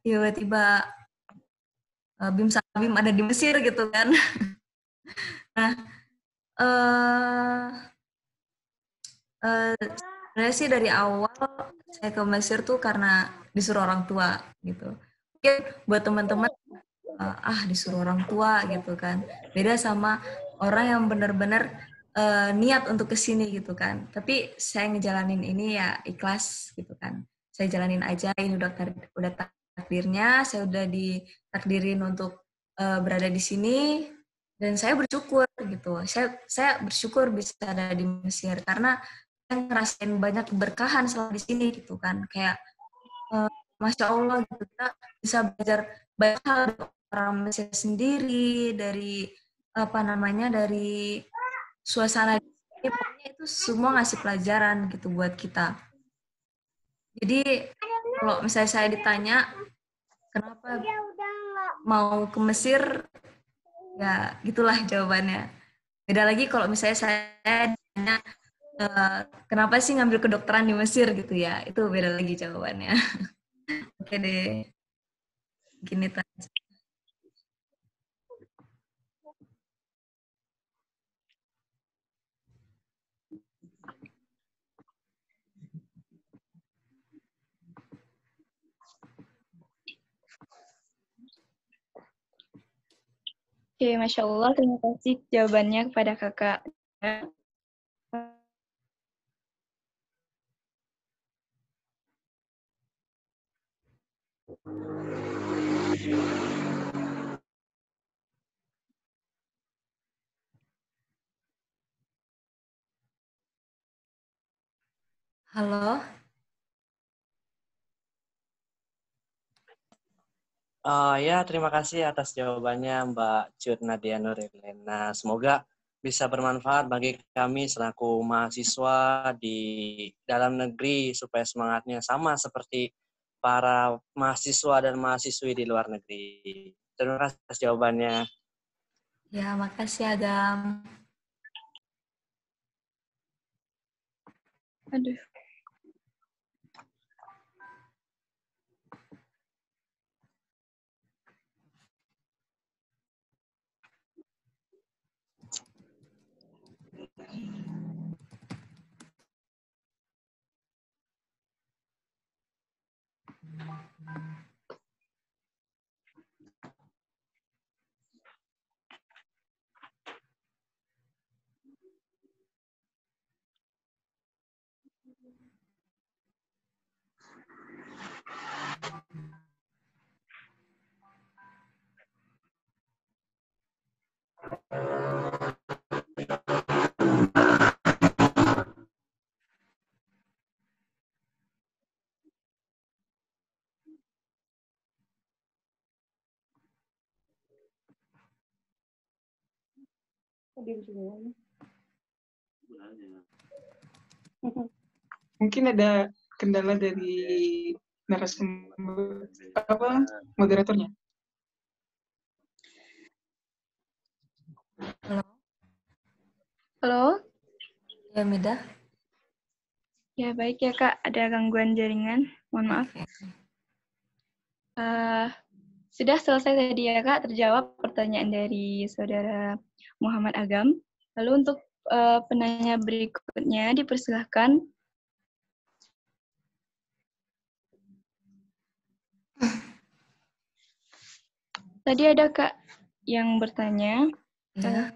tiba-tiba Bim Sabim ada di Mesir gitu kan. Nah, sebenarnya sih dari awal saya ke Mesir tuh karena disuruh orang tua gitu. Mungkin buat teman-teman disuruh orang tua gitu kan, beda sama orang yang benar-benar niat untuk kesini gitu kan. Tapi saya ngejalanin ini ya ikhlas gitu kan. Saya jalanin aja, ini udah takdirnya, saya udah ditakdirin untuk berada di sini, dan saya bersyukur gitu. Saya bersyukur bisa ada di Mesir karena saya ngerasain banyak keberkahan selama di sini gitu kan. Kayak Masya Allah gitu, kita bisa belajar banyak hal dari orang Mesir sendiri, dari apa namanya, dari suasana di sini, pokoknya itu semua ngasih pelajaran gitu buat kita. Jadi kalau misalnya saya ditanya kenapa mau ke Mesir, ya gitulah jawabannya. Beda lagi kalau misalnya saya ditanya kenapa sih ngambil kedokteran di Mesir gitu ya, itu beda lagi jawabannya. Oke deh, gini tanya. Oke, Masya Allah. Terima kasih jawabannya kepada kakak. Halo, Ya, terima kasih atas jawabannya Mbak Cut Nadia Nurilena. Semoga bisa bermanfaat bagi kami selaku mahasiswa di dalam negeri supaya semangatnya sama seperti para mahasiswa dan mahasiswi di luar negeri. Terima kasih atas jawabannya. ya makasih Agam. Aduh. Mungkin ada kendala dari narasumber moderatornya. Halo, Halo? ya Mida. Ya, baik ya, Kak. Ada gangguan jaringan. Mohon maaf. Oke. Sudah selesai tadi ya, Kak, terjawab pertanyaan dari Saudara Muhammad Agam. Lalu untuk penanya berikutnya, dipersilahkan. Tadi ada Kak yang bertanya. Ya.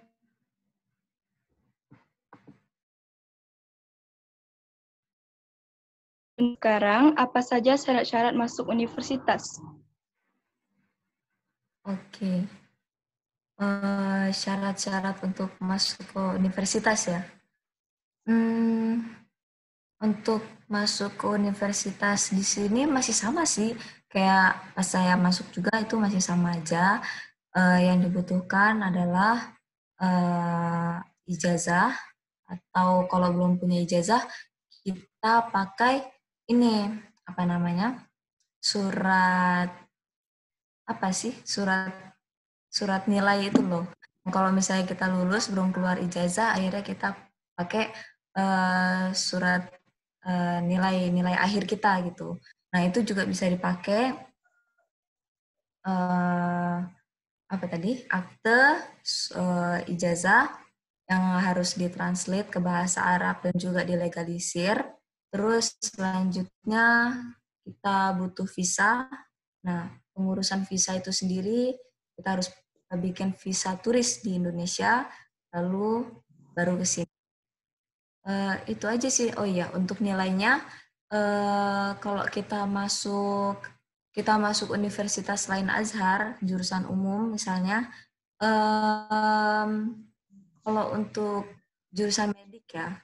Sekarang, apa saja syarat-syarat masuk universitas? Oke. Syarat-syarat untuk masuk ke universitas ya. Untuk masuk ke universitas di sini masih sama sih. Kayak pas saya masuk juga itu masih sama aja. Yang dibutuhkan adalah ijazah, atau kalau belum punya ijazah kita pakai ini apa namanya, surat apa sih, surat nilai itu loh. Kalau misalnya kita lulus belum keluar ijazah, akhirnya kita pakai surat nilai akhir kita gitu. Nah itu juga bisa dipakai apa tadi, akte ijazah yang harus ditranslate ke bahasa Arab dan juga dilegalisir. Terus selanjutnya kita butuh visa. Nah, pengurusan visa itu sendiri kita harus bikin visa turis di Indonesia, lalu baru ke sini. Itu aja sih. Oh iya, untuk nilainya, kalau kita masuk universitas lain Azhar, jurusan umum misalnya, kalau untuk jurusan medik ya,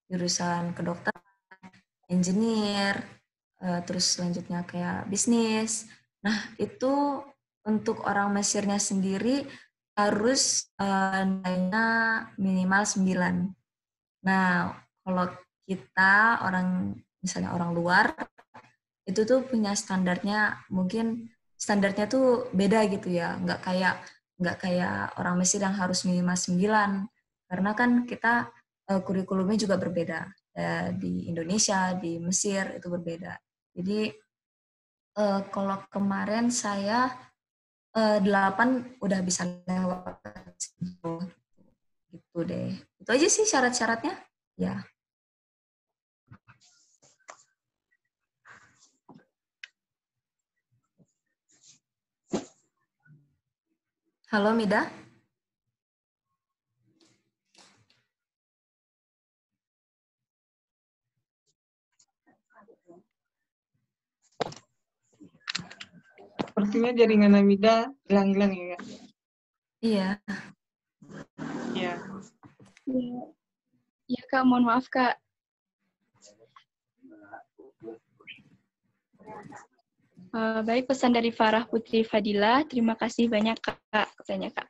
jurusan kedokteran, engineer, terus selanjutnya kayak bisnis. Nah, itu untuk orang Mesirnya sendiri harus nilainya minimal 9. Nah, kalau kita misalnya orang luar, itu tuh punya standarnya tuh beda gitu ya, nggak kayak orang Mesir yang harus minimal 9, karena kan kita kurikulumnya juga berbeda. Di Indonesia, di Mesir itu berbeda. Jadi kalau kemarin saya 8 udah bisa lewat gitu deh. Itu aja sih syarat-syaratnya. Ya. Halo Mida. Sepertinya jaringan Amida hilang-hilang ya, Kak? Iya. Iya. Iya Kak, mohon maaf Kak. Baik, pesan dari Farah Putri Fadila. Terima kasih banyak Kak, katanya Kak.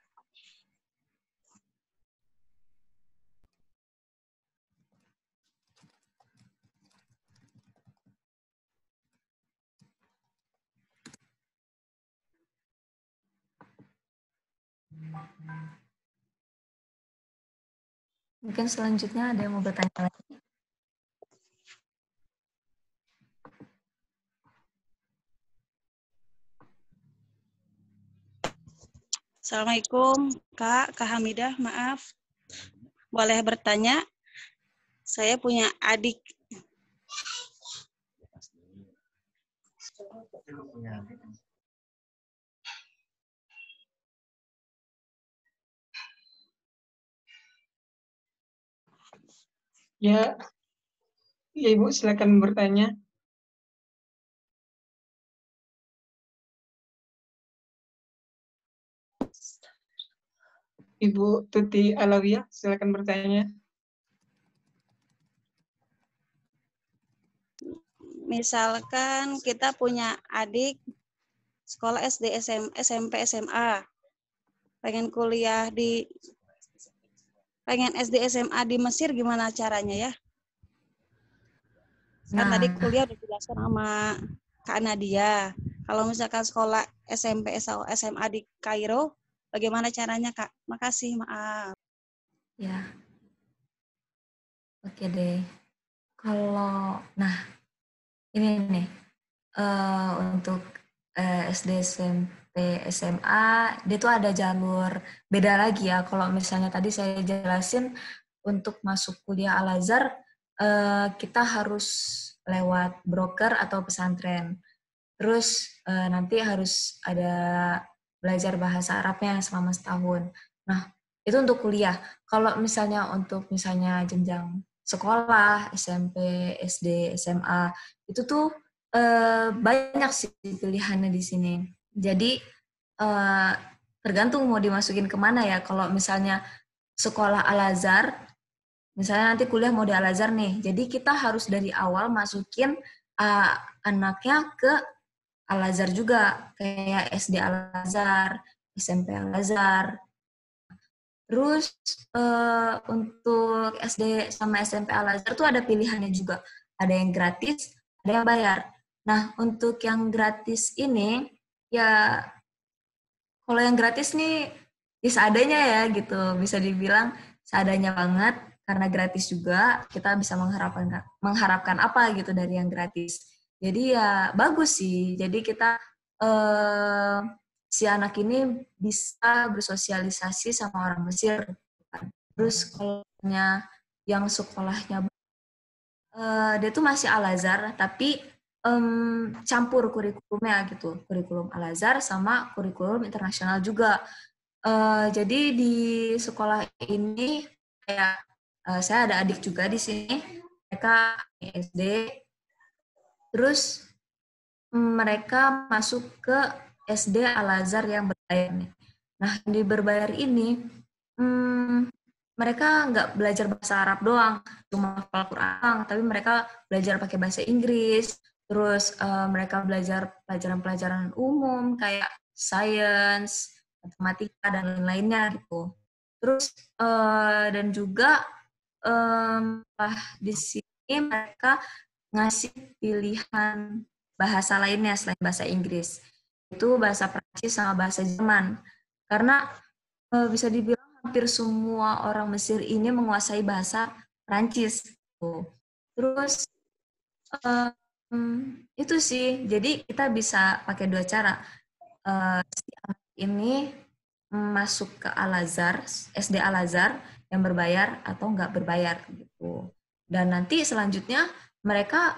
Mungkin selanjutnya ada yang mau bertanya lagi. Assalamualaikum, Kak Hamidah, maaf. Boleh bertanya? Saya punya adik. Ya, ya Ibu silakan bertanya. Ibu Tuti Alawiyah, silakan bertanya. Misalkan kita punya adik sekolah SD, SMP, SMA, pengen SD, SMA di Mesir, gimana caranya ya? Kan tadi kuliah udah dijelaskan sama Kak Nadia. Kalau misalkan sekolah SMP, SMA di Kairo, bagaimana caranya, Kak? Makasih, maaf. Ya. Oke deh. Ini nih, untuk SD, SMP, SMA, dia tuh ada jalur beda lagi ya. Kalau misalnya tadi saya jelasin, untuk masuk kuliah Al-Azhar, kita harus lewat broker atau pesantren. Terus nanti harus ada belajar bahasa Arabnya selama setahun. Nah, itu untuk kuliah. Kalau misalnya jenjang sekolah, SMP, SD, SMA, itu tuh banyak sih pilihannya di sini. Jadi tergantung mau dimasukin kemana ya. Kalau misalnya sekolah Al-Azhar, misalnya nanti kuliah mau di Al-Azhar nih, jadi kita harus dari awal masukin anaknya ke Al-Azhar juga, kayak SD Al-Azhar, SMP Al-Azhar. Terus untuk SD sama SMP Al-Azhar tuh ada pilihannya juga. Ada yang gratis, ada yang bayar. Nah, untuk yang gratis ini, ya kalau yang gratis nih, ya seadanya ya gitu. Bisa dibilang seadanya banget, karena gratis juga, kita bisa mengharapkan apa gitu dari yang gratis. Jadi ya bagus sih. Jadi kita si anak ini bisa bersosialisasi sama orang Mesir. Terus kalau yang sekolahnya dia tuh masih Al-Azhar, tapi campur kurikulumnya gitu, kurikulum Al-Azhar sama kurikulum internasional juga. Jadi di sekolah ini kayak saya ada adik juga di sini, mereka SD, terus mereka masuk ke SD Al-Azhar yang berbayar nih. Nah, di berbayar ini mereka nggak belajar bahasa Arab doang, cuma hafal Quran, tapi mereka belajar pakai bahasa Inggris, terus mereka belajar pelajaran-pelajaran umum kayak sains, matematika, dan lain-lainnya gitu. Terus dan juga di sini mereka ngasih pilihan bahasa lainnya selain bahasa Inggris. Itu bahasa Prancis sama bahasa Jerman. Karena bisa dibilang hampir semua orang Mesir ini menguasai bahasa Prancis. Terus itu sih, jadi kita bisa pakai dua cara. Si anak ini masuk ke Al-Azhar, SD Al-Azhar yang berbayar atau nggak berbayar gitu. Dan nanti selanjutnya mereka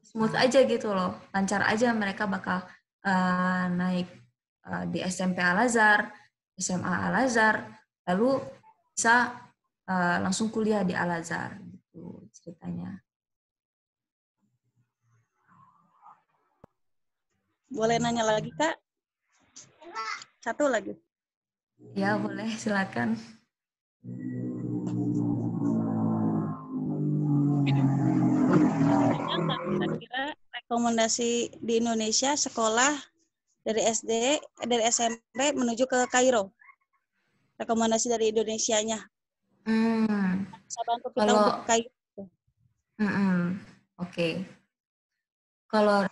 smooth aja gitu loh, lancar aja mereka bakal naik di SMP Al-Azhar, SMA Al-Azhar, lalu bisa langsung kuliah di Al-Azhar gitu ceritanya. Boleh nanya lagi, Kak? Satu lagi. Ya, boleh, silakan. Kira-kira rekomendasi di Indonesia sekolah dari SD, dari SMP menuju ke Kairo. Rekomendasi dari Indonesianya. Bisa bantu kita Kalau untuk ke Kairo. Oke. Kalau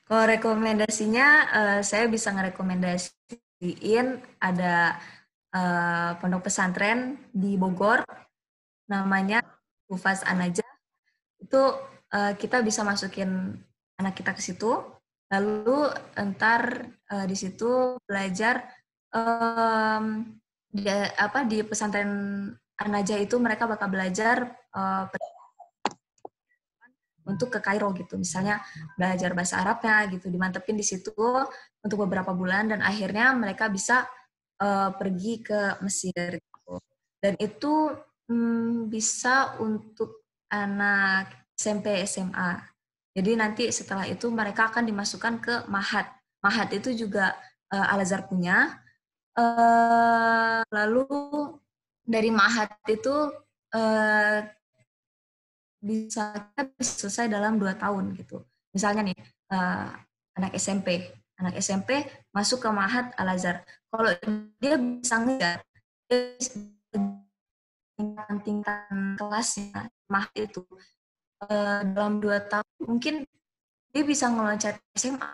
rekomendasinya saya bisa ngerekomendasiin ada pondok pesantren di Bogor, namanya Hufaz An-Najah. Itu kita bisa masukin anak kita ke situ, lalu ntar di situ belajar di pesantren An-Najah itu mereka bakal belajar untuk ke Kairo gitu, misalnya belajar bahasa Arabnya gitu, dimantepin di situ untuk beberapa bulan dan akhirnya mereka bisa pergi ke Mesir gitu. Dan itu bisa untuk anak SMP SMA. Jadi nanti setelah itu mereka akan dimasukkan ke Mahat. Mahat itu juga Al-Azhar punya. Lalu dari Mahat itu bisa selesai dalam 2 tahun gitu. Misalnya nih, anak SMP masuk ke Mahat Al-Azhar. Kalau dia bisa ngejar, tingkatan kelasnya Mahat itu dalam 2 tahun mungkin dia bisa ngeloncat SMA.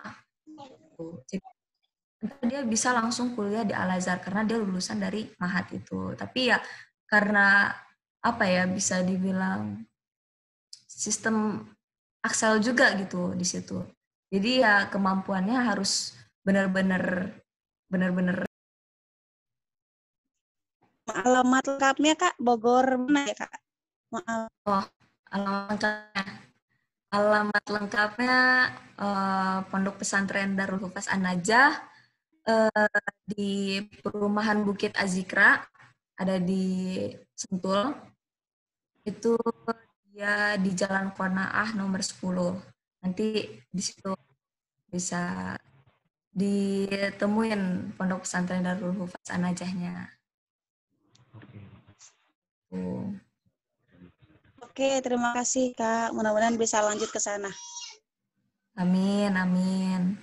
Jadi dia bisa langsung kuliah di Al-Azhar karena dia lulusan dari Mahat itu. Tapi ya karena apa ya, bisa dibilang sistem Axel juga gitu di situ. Jadi ya kemampuannya harus benar-benar Alamat lengkapnya, Kak, Bogor mana ya, Kak? Maaf. Alamat lengkapnya Pondok Pesantren Darul Hufaz An-Najah di Perumahan Bukit Azikra, ada di Sentul. Itu dia di Jalan Qanaah nomor 10. Nanti di situ bisa ditemuin Pondok Pesantren Darul Hufaz An-Najahnya. Oke, terima kasih, Kak. Mudah-mudahan bisa lanjut ke sana. Amin, amin.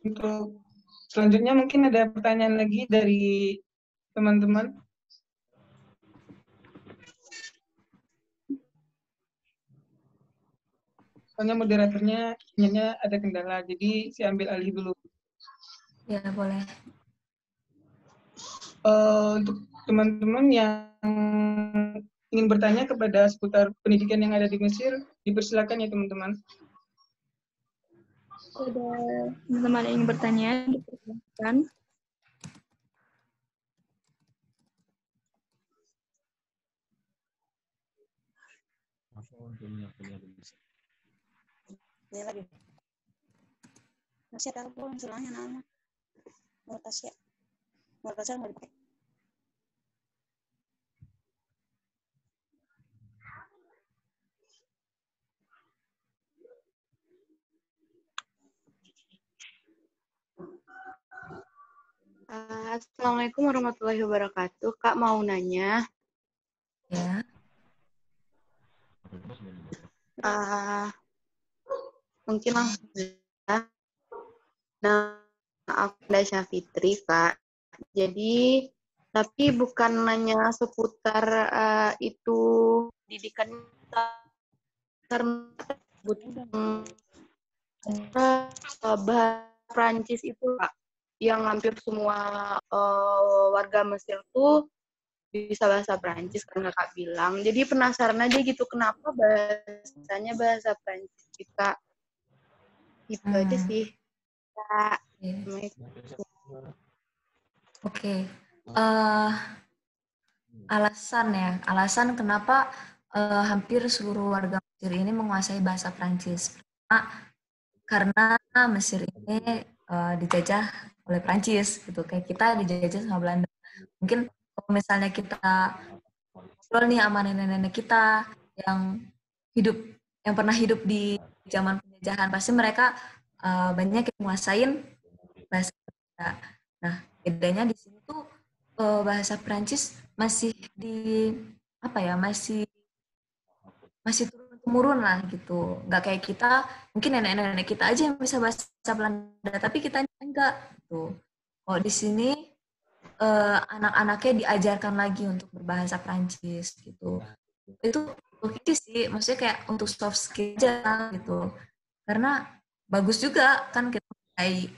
Untuk selanjutnya mungkin ada pertanyaan lagi dari teman-teman. Soalnya moderatornya nyanya ada kendala, jadi saya ambil alih dulu. Ya, boleh. Untuk teman-teman yang ingin bertanya kepada seputar pendidikan yang ada di Mesir, dipersilakan ya teman-teman. Ada teman-teman yang ingin bertanya, dipersilakan. Ini lagi. Masih ada pun selanya nama. Mau Tasya nggak dipakai. Assalamualaikum warahmatullahi wabarakatuh. Kak mau nanya, Ya. mungkin langsung ya. Nah, aku Dasya Fitri, Kak. Jadi, tapi bukan nanya seputar itu didikan karena bahasa Prancis itu, Kak, yang hampir semua warga Mesir tuh bisa bahasa Prancis kan Kakak bilang. Jadi penasaran aja gitu kenapa bahasanya bahasa Prancis kita. Itu aja sih. Kak. Oke. Alasan kenapa hampir seluruh warga Mesir ini menguasai bahasa Prancis. Karena Mesir ini dijajah oleh Prancis gitu. Kayak kita dijajah sama Belanda. Mungkin kalau misalnya kita ngobrol nih sama nenek-nenek kita yang pernah hidup di zaman penjajahan, pasti mereka banyak yang menguasain bahasa Belanda. Nah, bedanya di sini tuh bahasa Prancis masih masih turun-temurun lah gitu. Nggak kayak kita, mungkin nenek-nenek kita aja yang bisa bahasa Belanda, tapi kita enggak gitu. Kalau di sini anak-anaknya diajarkan lagi untuk berbahasa Prancis gitu. Itu sih, maksudnya kayak untuk soft skill aja gitu. Karena bagus juga kan kita pakai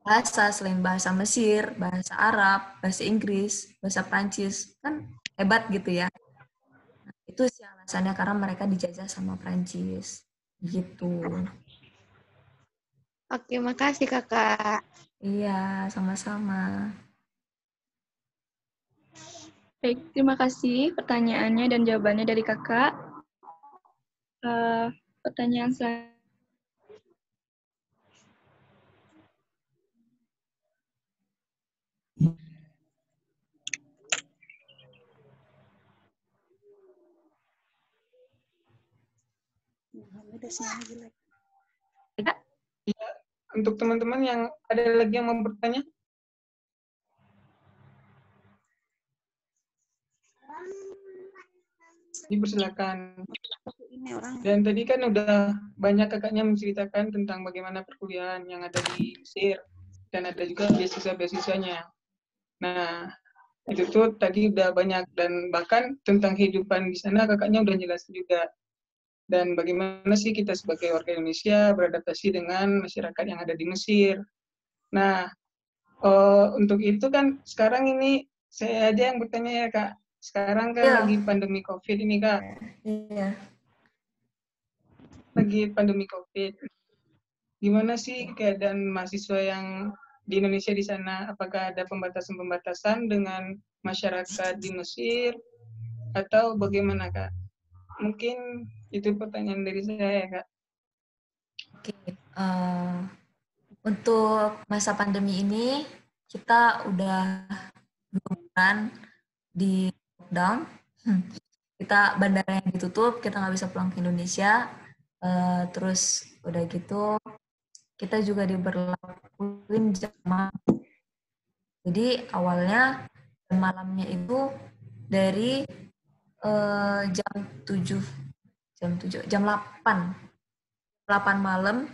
bahasa selain bahasa Mesir, bahasa Arab, bahasa Inggris, bahasa Prancis, kan hebat gitu ya. Nah, itu sih alasannya karena mereka dijajah sama Prancis gitu. Oke, makasih Kakak. Iya, sama-sama. Baik, terima kasih pertanyaannya dan jawabannya dari Kakak. Pertanyaan selanjutnya. Ya, untuk teman-teman yang ada lagi yang mau bertanya? Dipersilakan. Dan tadi kan udah banyak kakaknya menceritakan tentang bagaimana perkuliahan yang ada di Mesir dan ada juga beasiswa-beasiswanya. Nah, itu tuh tadi udah banyak dan bahkan tentang kehidupan di sana kakaknya udah jelas juga. Dan bagaimana sih kita sebagai warga Indonesia beradaptasi dengan masyarakat yang ada di Mesir. Nah, untuk itu kan sekarang ini saya aja yang bertanya ya Kak. Sekarang kan lagi pandemi COVID ini Kak. Iya. Lagi pandemi COVID. Gimana sih keadaan mahasiswa yang di Indonesia di sana? Apakah ada pembatasan-pembatasan dengan masyarakat di Mesir? Atau bagaimana Kak? Mungkin itu pertanyaan dari saya ya Kak. Oke. Untuk masa pandemi ini, kita udah 2 bulan di lockdown. Kita bandara yang ditutup, kita nggak bisa pulang ke Indonesia. Terus udah gitu, kita juga diberlakuin jam malam. Jadi awalnya jam malamnya itu dari jam 8 malam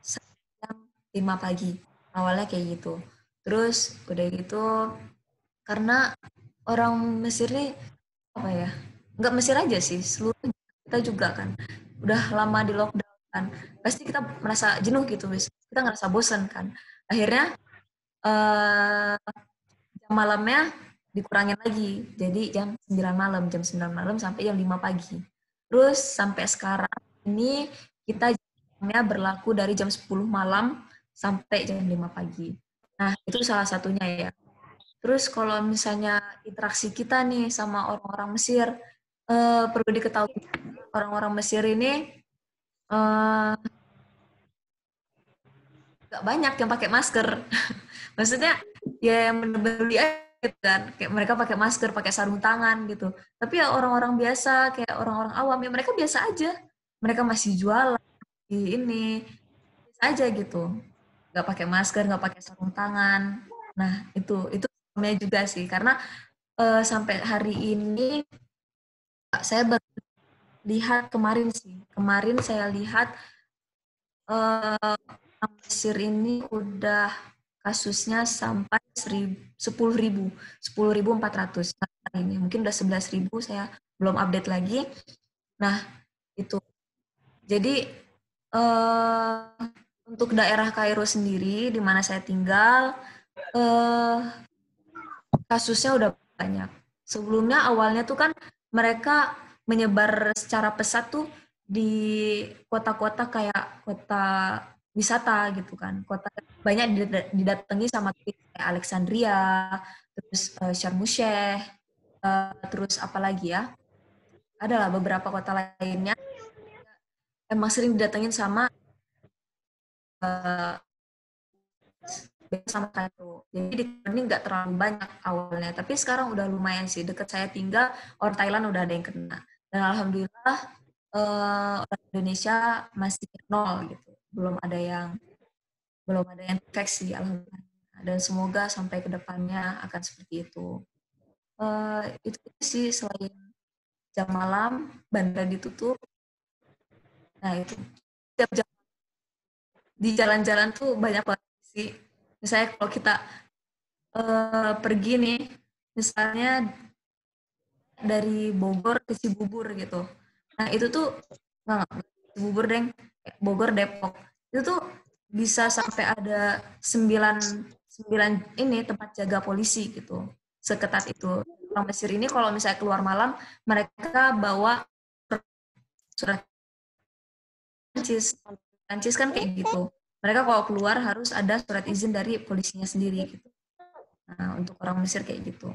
sampai jam 5 pagi. Awalnya kayak gitu. Terus udah gitu, karena orang Mesir nih apa ya, nggak Mesir aja sih, seluruh kita juga kan udah lama di lockdown kan, pasti kita merasa jenuh gitu, kita ngerasa bosan kan, akhirnya jam malamnya dikurangin lagi, jadi jam 9 malam sampai jam 5 pagi. Terus sampai sekarang ini kita jamnya berlaku dari jam 10 malam sampai jam 5 pagi. Nah, itu salah satunya ya. Terus kalau misalnya interaksi kita nih sama orang-orang Mesir, perlu diketahui orang-orang Mesir ini nggak banyak yang pakai masker. Maksudnya ya yang bener-bener gitu kan, kayak mereka pakai masker, pakai sarung tangan gitu. Tapi ya orang-orang biasa, kayak orang-orang awam ya mereka biasa aja. Mereka masih jualan di ini, biasa aja gitu. Nggak pakai masker, nggak pakai sarung tangan. Nah itu sebenarnya juga sih, karena sampai hari ini saya baru lihat kemarin sih. Kemarin saya lihat Mesir ini udah kasusnya sampai 10.400 hari ini. Mungkin udah 11.000, saya belum update lagi. Nah, itu. Jadi, untuk daerah Kairo sendiri, di mana saya tinggal, kasusnya udah banyak. Sebelumnya awalnya tuh kan mereka menyebar secara pesat tuh di kota-kota kayak kota wisata gitu kan. Kota banyak didatangi sama turis kayak Alexandria, terus Sharm el-Sheikh, terus apa lagi ya? Adalah beberapa kota lainnya emang sering didatengin sama sama Kairo. Jadi di ini nggak terlalu banyak awalnya, tapi sekarang udah lumayan sih. Dekat saya tinggal, orang Thailand udah ada yang kena. Dan alhamdulillah orang Indonesia masih nol gitu. Belum ada yang infeksi, alhamdulillah. Dan semoga sampai ke depannya akan seperti itu. Itu sih, selain jam malam, bandara ditutup. Nah itu, setiap jam di jalan-jalan tuh banyak banget sih. Misalnya kalau kita pergi nih, misalnya dari Bogor ke Cibubur gitu. Nah itu tuh nggak Cibubur deng, Bogor Depok. Itu tuh bisa sampai ada 9 ini tempat jaga polisi gitu. Seketat itu. Orang Mesir ini kalau misalnya keluar malam, mereka bawa surat Prancis. Prancis kan kayak gitu. Mereka kalau keluar harus ada surat izin dari polisinya sendiri gitu. Nah, untuk orang Mesir kayak gitu.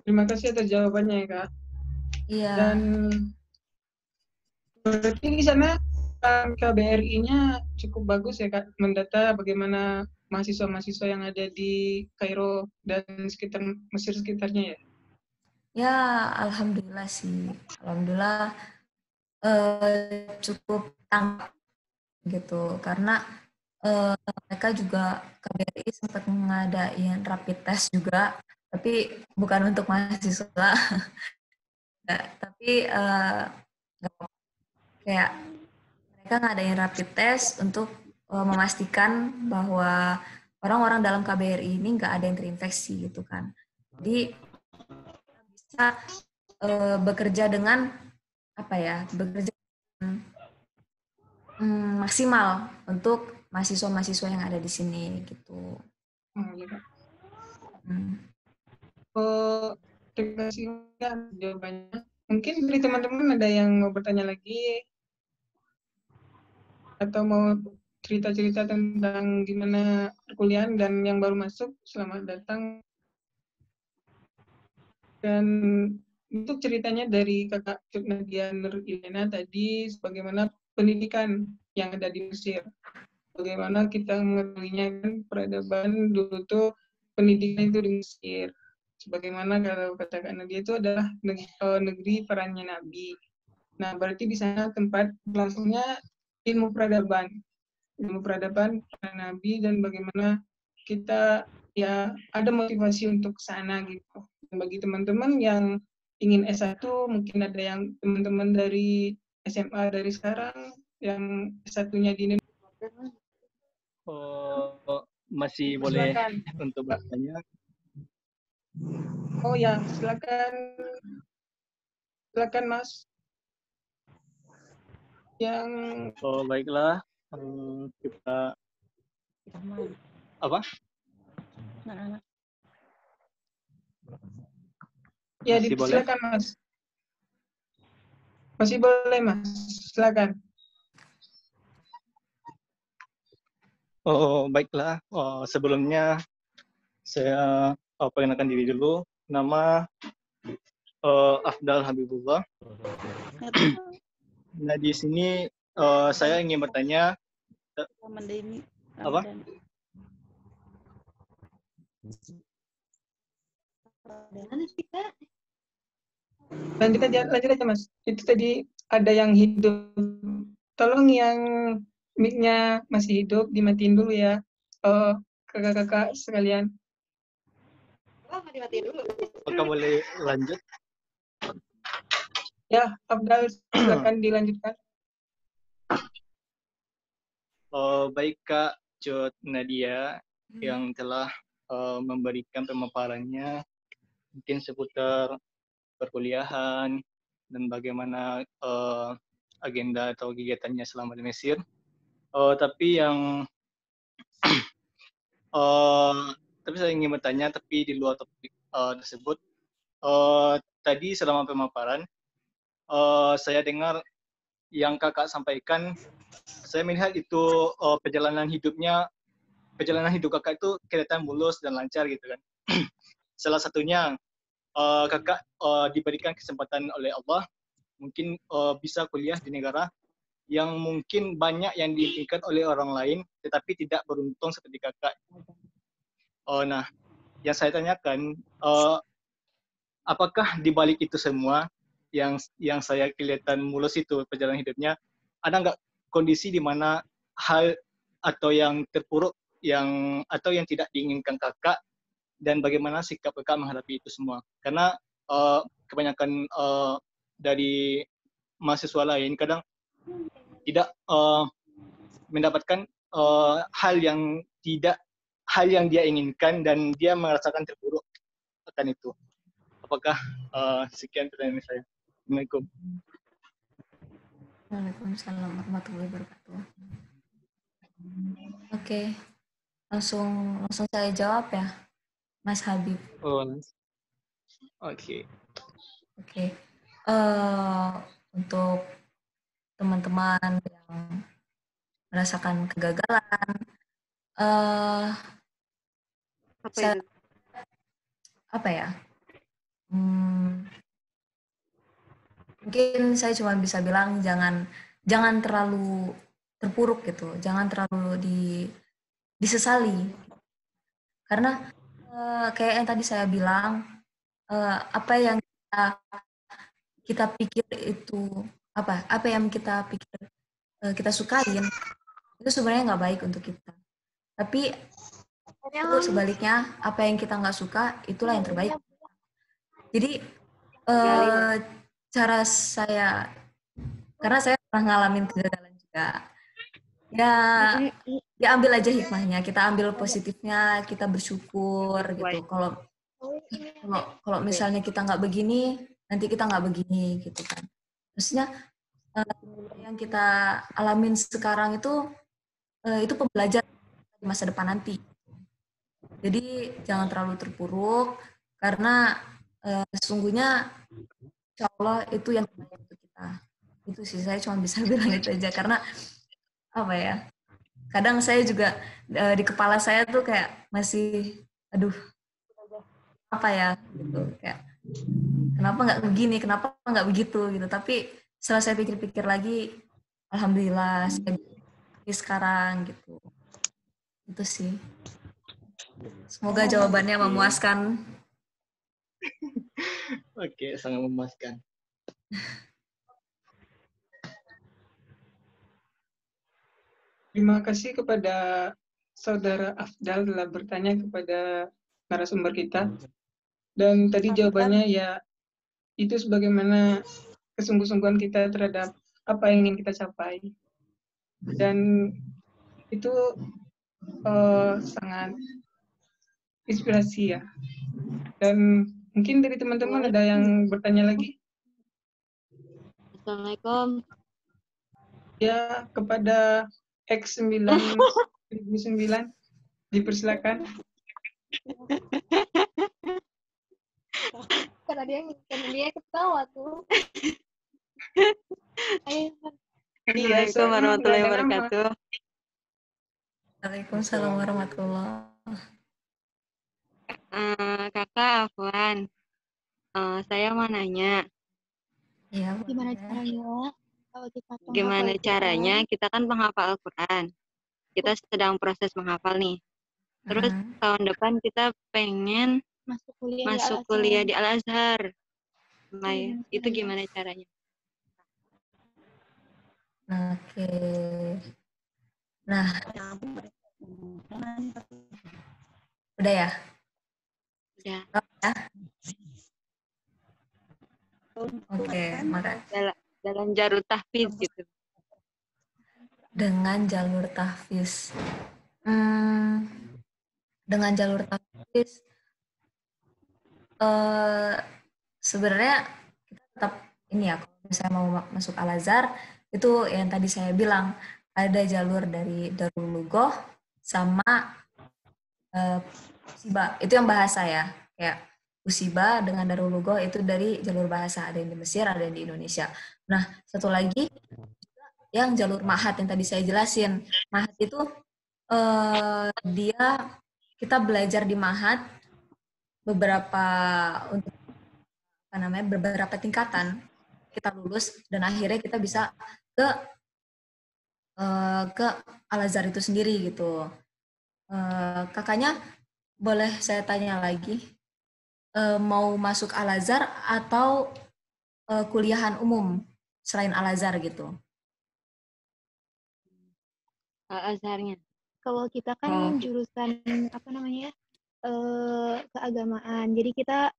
Terima kasih atas jawabannya ya Kak. Iya. Dan berarti di sana KBRI-nya cukup bagus ya Kak, mendata bagaimana mahasiswa-mahasiswa yang ada di Kairo dan sekitar Mesir sekitarnya ya? Ya, alhamdulillah sih. Alhamdulillah cukup tanggap gitu, karena mereka juga KBRI sempat mengadain rapid test juga, tapi bukan untuk mahasiswa. Tapi kayak mereka ngadain rapid test untuk memastikan bahwa orang-orang dalam KBRI ini nggak ada yang terinfeksi gitu kan. Jadi bisa bekerja dengan bekerja maksimal untuk mahasiswa-mahasiswa yang ada di sini gitu. Terima kasih jawabannya. Mungkin dari teman-teman ada yang mau bertanya lagi atau mau cerita-cerita tentang gimana perkuliahan dan yang baru masuk, selamat datang. Dan untuk ceritanya dari Kakak Nadia Nur Ilena tadi, bagaimana pendidikan yang ada di Mesir. Bagaimana kita mengetahuinya kan peradaban dulu tuh pendidikan itu di Mesir. Sebagaimana kalau kata Kak Nadia itu adalah negeri perannya Nabi. Nah, berarti di sana tempat berlangsungnya ilmu peradaban para Nabi, dan bagaimana kita ya ada motivasi untuk sana gitu. Dan bagi teman-teman yang ingin S1, mungkin ada yang teman-teman dari SMA dari sekarang yang S1-nya di Indonesia. Masih boleh untuk bertanya? Oh ya, silakan Mas. Yang Baiklah, kita apa? Ya, silakan Mas. Masih boleh Mas, silakan. Oh, baiklah. Sebelumnya saya perkenalkan diri dulu. Nama Afdal Habibullah. Nah, di sini saya ingin bertanya apa? Lanjut aja Mas. Itu tadi ada yang hidup. Tolong yang mic-nya masih hidup dimatiin dulu ya. Kakak-kakak sekalian. Apakah boleh lanjut? Ya, Abdal, silakan dilanjutkan. Baik Kak Cut Nadia yang telah memberikan pemaparannya mungkin seputar perkuliahan dan bagaimana agenda atau kegiatannya selama di Mesir. Tapi saya ingin bertanya, tapi di luar topik tersebut. Tadi selama pemaparan, saya dengar yang kakak sampaikan, saya melihat itu perjalanan hidup kakak itu kelihatan mulus dan lancar gitu kan. Salah satunya kakak diberikan kesempatan oleh Allah, mungkin bisa kuliah di negara yang mungkin banyak yang diinginkan oleh orang lain, tetapi tidak beruntung seperti kakak. Nah, yang saya tanyakan, apakah di balik itu semua yang saya kelihatan mulus itu perjalanan hidupnya, ada nggak kondisi di mana hal atau yang terpuruk atau yang tidak diinginkan kakak, dan bagaimana sikap kakak menghadapi itu semua? Karena kebanyakan dari mahasiswa lain kadang tidak mendapatkan hal yang dia inginkan dan dia merasakan terpuruk akan itu. Apakah sekian pertanyaan saya. Assalamualaikum. Waalaikumsalam warahmatullahi wabarakatuh. Oke, langsung saya jawab ya, Mas Habib. Oke. Untuk teman-teman yang merasakan kegagalan, mungkin saya cuma bisa bilang jangan terlalu terpuruk gitu, jangan terlalu disesali, karena kayak yang tadi saya bilang, apa yang kita pikir itu apa yang kita pikir kita sukain itu sebenarnya nggak baik untuk kita, tapi itu sebaliknya apa yang kita nggak suka itulah yang terbaik. Jadi cara saya, karena saya pernah ngalamin kegagalan juga, ya ambil aja hikmahnya, kita ambil positifnya, kita bersyukur gitu. Kalau misalnya kita nggak begini, nanti kita nggak begini gitu kan. Maksudnya yang kita alamin sekarang itu pembelajaran di masa depan nanti. Jadi jangan terlalu terpuruk, karena sesungguhnya insya Allah itu yang terbaik untuk kita. Itu sih, saya cuma bisa bilang itu aja, karena kadang saya juga di kepala saya tuh kayak masih aduh gitu, kayak kenapa nggak begini, kenapa nggak begitu gitu. Tapi setelah saya pikir-pikir lagi, alhamdulillah saya sekarang gitu. Itu sih. Semoga jawabannya memuaskan. Oke, sangat memuaskan. Terima kasih kepada Saudara Afdal telah bertanya kepada narasumber kita. Dan tadi jawabannya ya itu sebagaimana kesungguh-sungguhan kita terhadap apa yang ingin kita capai. Dan itu sangat inspirasi ya. Dan mungkin dari teman-teman ada yang bertanya lagi? Assalamualaikum. Ya, kepada X9 2009 dipersilakan. Karena dia ketawa tuh. Assalamualaikum warahmatullahi wabarakatuh. Waalaikumsalam warahmatullahi. Kakak Afwan, saya mau nanya. Iya, Gimana boleh. caranya? Kalau kita Gimana penghafal caranya? Quran, Kita kan penghafal Al-Quran. Kita sedang proses menghafal nih. Terus tahun depan kita pengen masuk kuliah di masuk Al-Azhar. kuliah di Al-Azhar. Nah, Gimana itu caranya? gimana caranya? Oke. Nah, udah ya? Ya, Ya. Oke, makasih. dalam jalur tahfiz gitu. Dengan jalur tahfiz. Dengan jalur tahfiz, sebenarnya kita tetap ini ya, kalau misalnya mau masuk Al-Azhar, itu yang tadi saya bilang, ada jalur dari Darul Lughoh sama Usiba. Itu yang bahasa ya, kayak Usiba dengan Darul Lughoh itu dari jalur bahasa, ada yang di Mesir, ada yang di Indonesia. Nah, satu lagi yang jalur Mahat yang tadi saya jelasin. Mahat itu dia kita belajar di Mahat beberapa tingkatan, kita lulus dan akhirnya kita bisa ke Al-Azhar itu sendiri gitu. Kakaknya boleh saya tanya lagi, mau masuk Al-Azhar atau kuliahan umum selain Al-Azhar gitu? Al-Azharnya. Kalau kita kan jurusan keagamaan, jadi kita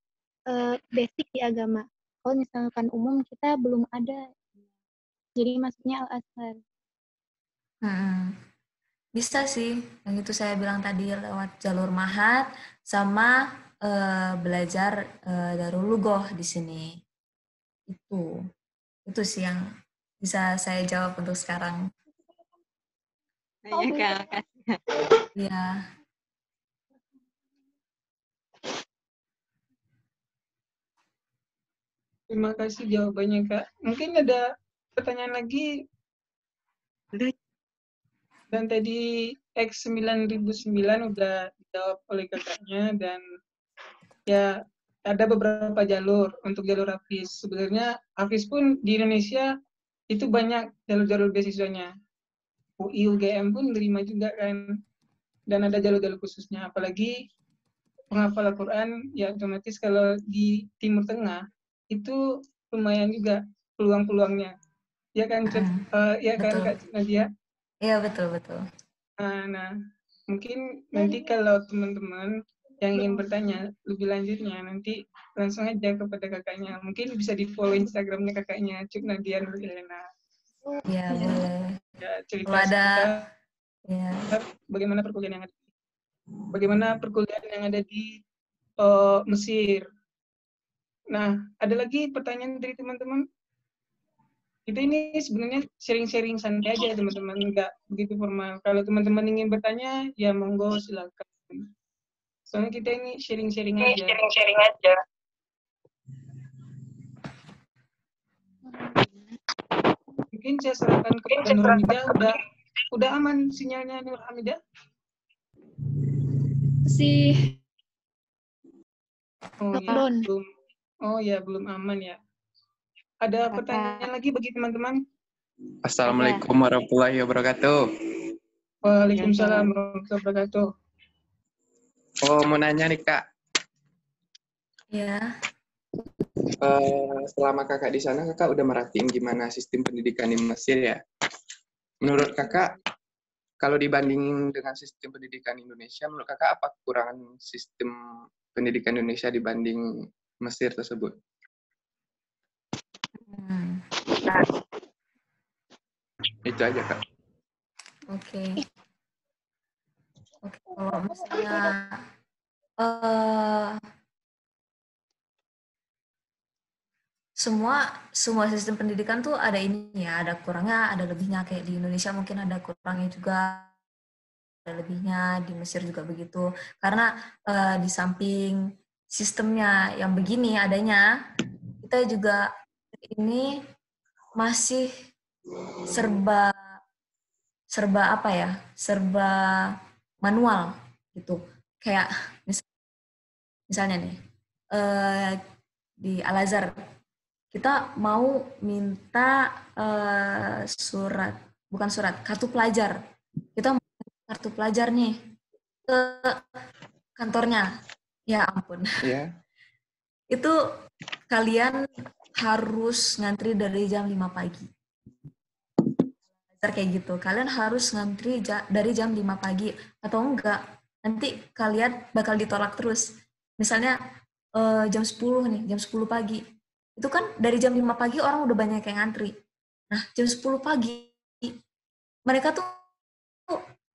basic di agama. Kalau misalkan umum kita belum ada, jadi masuknya Al-Azhar. Bisa sih, yang itu saya bilang tadi lewat jalur Mahat sama belajar Darul Lughoh di sini. Itu sih yang bisa saya jawab untuk sekarang. Iya, Kak, makasih. Iya. Terima kasih jawabannya, Kak. Mungkin ada pertanyaan lagi? Dan tadi X9009 udah dijawab oleh kakaknya, dan ya ada beberapa jalur untuk jalur Hafiz. Sebenarnya Hafiz pun di Indonesia itu banyak jalur-jalur beasiswanya. UI, UGM pun menerima juga kan. Dan ada jalur-jalur khususnya. Apalagi penghafal Al-Quran, ya otomatis kalau di Timur Tengah, itu lumayan juga peluang-peluangnya. Ya kan, ya kan Kak Nadia? Iya, betul. Nah, mungkin nanti kalau teman-teman yang ingin bertanya lebih lanjutnya, nanti langsung aja kepada kakaknya. Mungkin bisa di-follow Instagramnya kakaknya, Cuk Nadia Nur Elena. Iya, boleh. Ya, cerita Kalau ada, ya. Bagaimana perkuliahan yang ada di Mesir. Nah, ada lagi pertanyaan dari teman-teman? Kita ini sebenarnya sharing-sharing santai aja teman-teman, nggak begitu formal. Kalau teman-teman ingin bertanya, ya monggo silakan. Soalnya kita ini sharing-sharing aja. Mungkin saya serahkan kepada Nur Hamidah. Udah aman sinyalnya Nur Hamidah? Sih. Belum aman ya. Ada pertanyaan lagi bagi teman-teman? Assalamualaikum warahmatullahi wabarakatuh. Waalaikumsalam warahmatullahi wabarakatuh. Oh, mau nanya nih, Kak. Iya. Selama kakak di sana, kakak udah merhatiin gimana sistem pendidikan di Mesir ya? Menurut kakak, kalau dibandingin dengan sistem pendidikan Indonesia, menurut kakak apa kekurangan sistem pendidikan Indonesia dibanding Mesir tersebut? Itu aja, Kak. Oke, kalau misalnya semua sistem pendidikan tuh ada ini ya, ada kurangnya, ada lebihnya. Kayak di Indonesia mungkin ada kurangnya juga, ada lebihnya. Di Mesir juga begitu. Karena di samping sistemnya yang begini adanya, kita juga ini masih serba serba apa ya, serba manual gitu. Kayak misalnya nih, di Al-Azhar kita mau minta bukan surat, kartu pelajar. Kita mau kartu pelajar nih ke kantornya. Ya ampun. Iya. Itu kalian harus ngantri dari jam 5 pagi. Kayak gitu. Kalian harus ngantri dari jam 5 pagi. Atau enggak, nanti kalian bakal ditolak terus. Misalnya jam 10 nih, jam 10 pagi. Itu kan dari jam 5 pagi orang udah banyak yang ngantri. Nah, jam 10 pagi, mereka tuh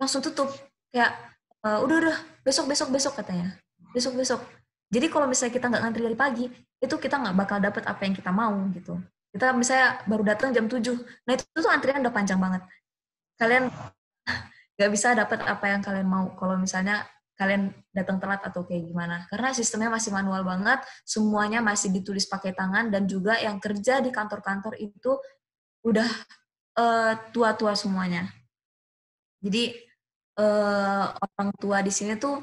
langsung tutup. Kayak, udah, besok katanya. Besok. Jadi kalau misalnya kita nggak ngantri dari pagi, itu kita nggak bakal dapet apa yang kita mau gitu. Kita misalnya baru datang jam 7, nah itu tuh antrian udah panjang banget. Kalian nggak bisa dapet apa yang kalian mau kalau misalnya kalian datang telat atau kayak gimana. Karena sistemnya masih manual banget, semuanya masih ditulis pakai tangan, dan juga yang kerja di kantor-kantor itu udah tua-tua semuanya. Jadi orang tua di sini tuh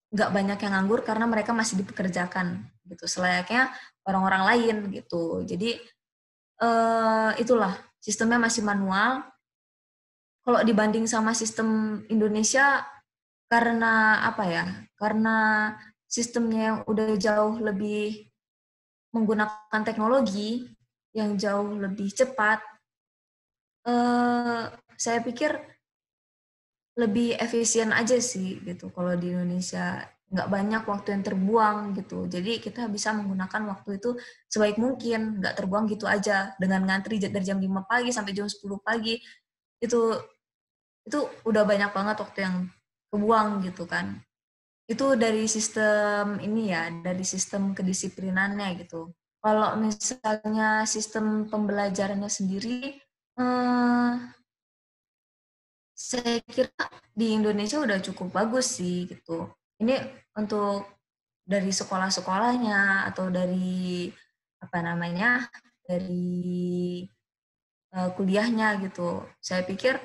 nggak banyak yang nganggur karena mereka masih dipekerjakan gitu, selayaknya orang-orang lain gitu. Jadi itulah, sistemnya masih manual. Kalau dibanding sama sistem Indonesia, karena apa ya? Karena sistemnya yang udah jauh lebih menggunakan teknologi yang jauh lebih cepat, saya pikir lebih efisien aja sih gitu kalau di Indonesia. Nggak banyak waktu yang terbuang gitu. Jadi kita bisa menggunakan waktu itu sebaik mungkin, nggak terbuang gitu aja dengan ngantri dari jam 5 pagi sampai jam 10 pagi. Itu udah banyak banget waktu yang kebuang gitu kan. Itu dari sistem ini ya, dari sistem kedisiplinannya gitu. Kalau misalnya sistem pembelajarannya sendiri, saya kira di Indonesia udah cukup bagus sih gitu. Ini untuk dari sekolah-sekolahnya atau dari apa namanya, dari kuliahnya gitu. Saya pikir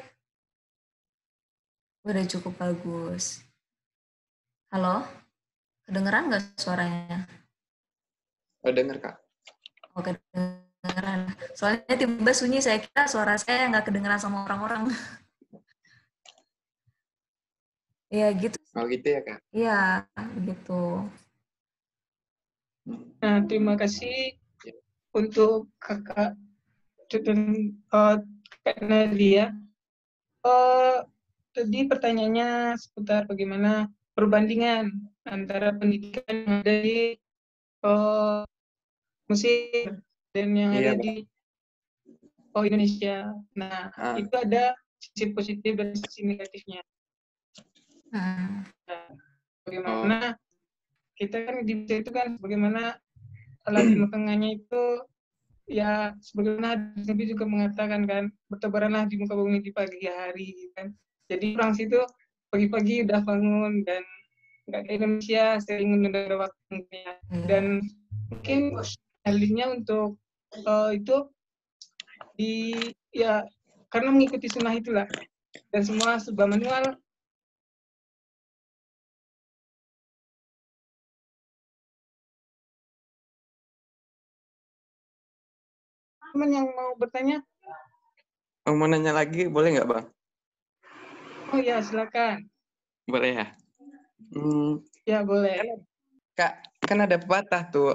udah cukup bagus. Halo, kedengeran nggak suaranya? Oh, dengar, Kak. Oh, kedengeran. Soalnya tiba-tiba sunyi, saya kira suara saya nggak kedengeran sama orang-orang. Ya gitu. Oh gitu ya, Kak? Iya, gitu. Nah, terima kasih untuk Kakak dan Kak Nadia. Tadi pertanyaannya seputar bagaimana perbandingan antara pendidikan yang ada di Mesir dan yang ada di Indonesia. Nah, itu ada sisi positif dan sisi negatifnya. Nah, bagaimana kita kan di Mesir itu kan bagaimana alat makanannya itu ya sebagaimana Nabi juga mengatakan kan, bertebaranlah di muka bumi di pagi hari kan. Jadi orang situ pagi-pagi udah bangun dan nggak kayak Indonesia sering menunda waktunya. Dan mungkin halinya untuk itu ya karena mengikuti sunnah itulah, dan semua serba manual. Teman yang mau bertanya? Mau nanya lagi, boleh nggak, Bang? Oh ya, silakan. Boleh ya? Ya, boleh. Kak, kan ada pepatah tuh,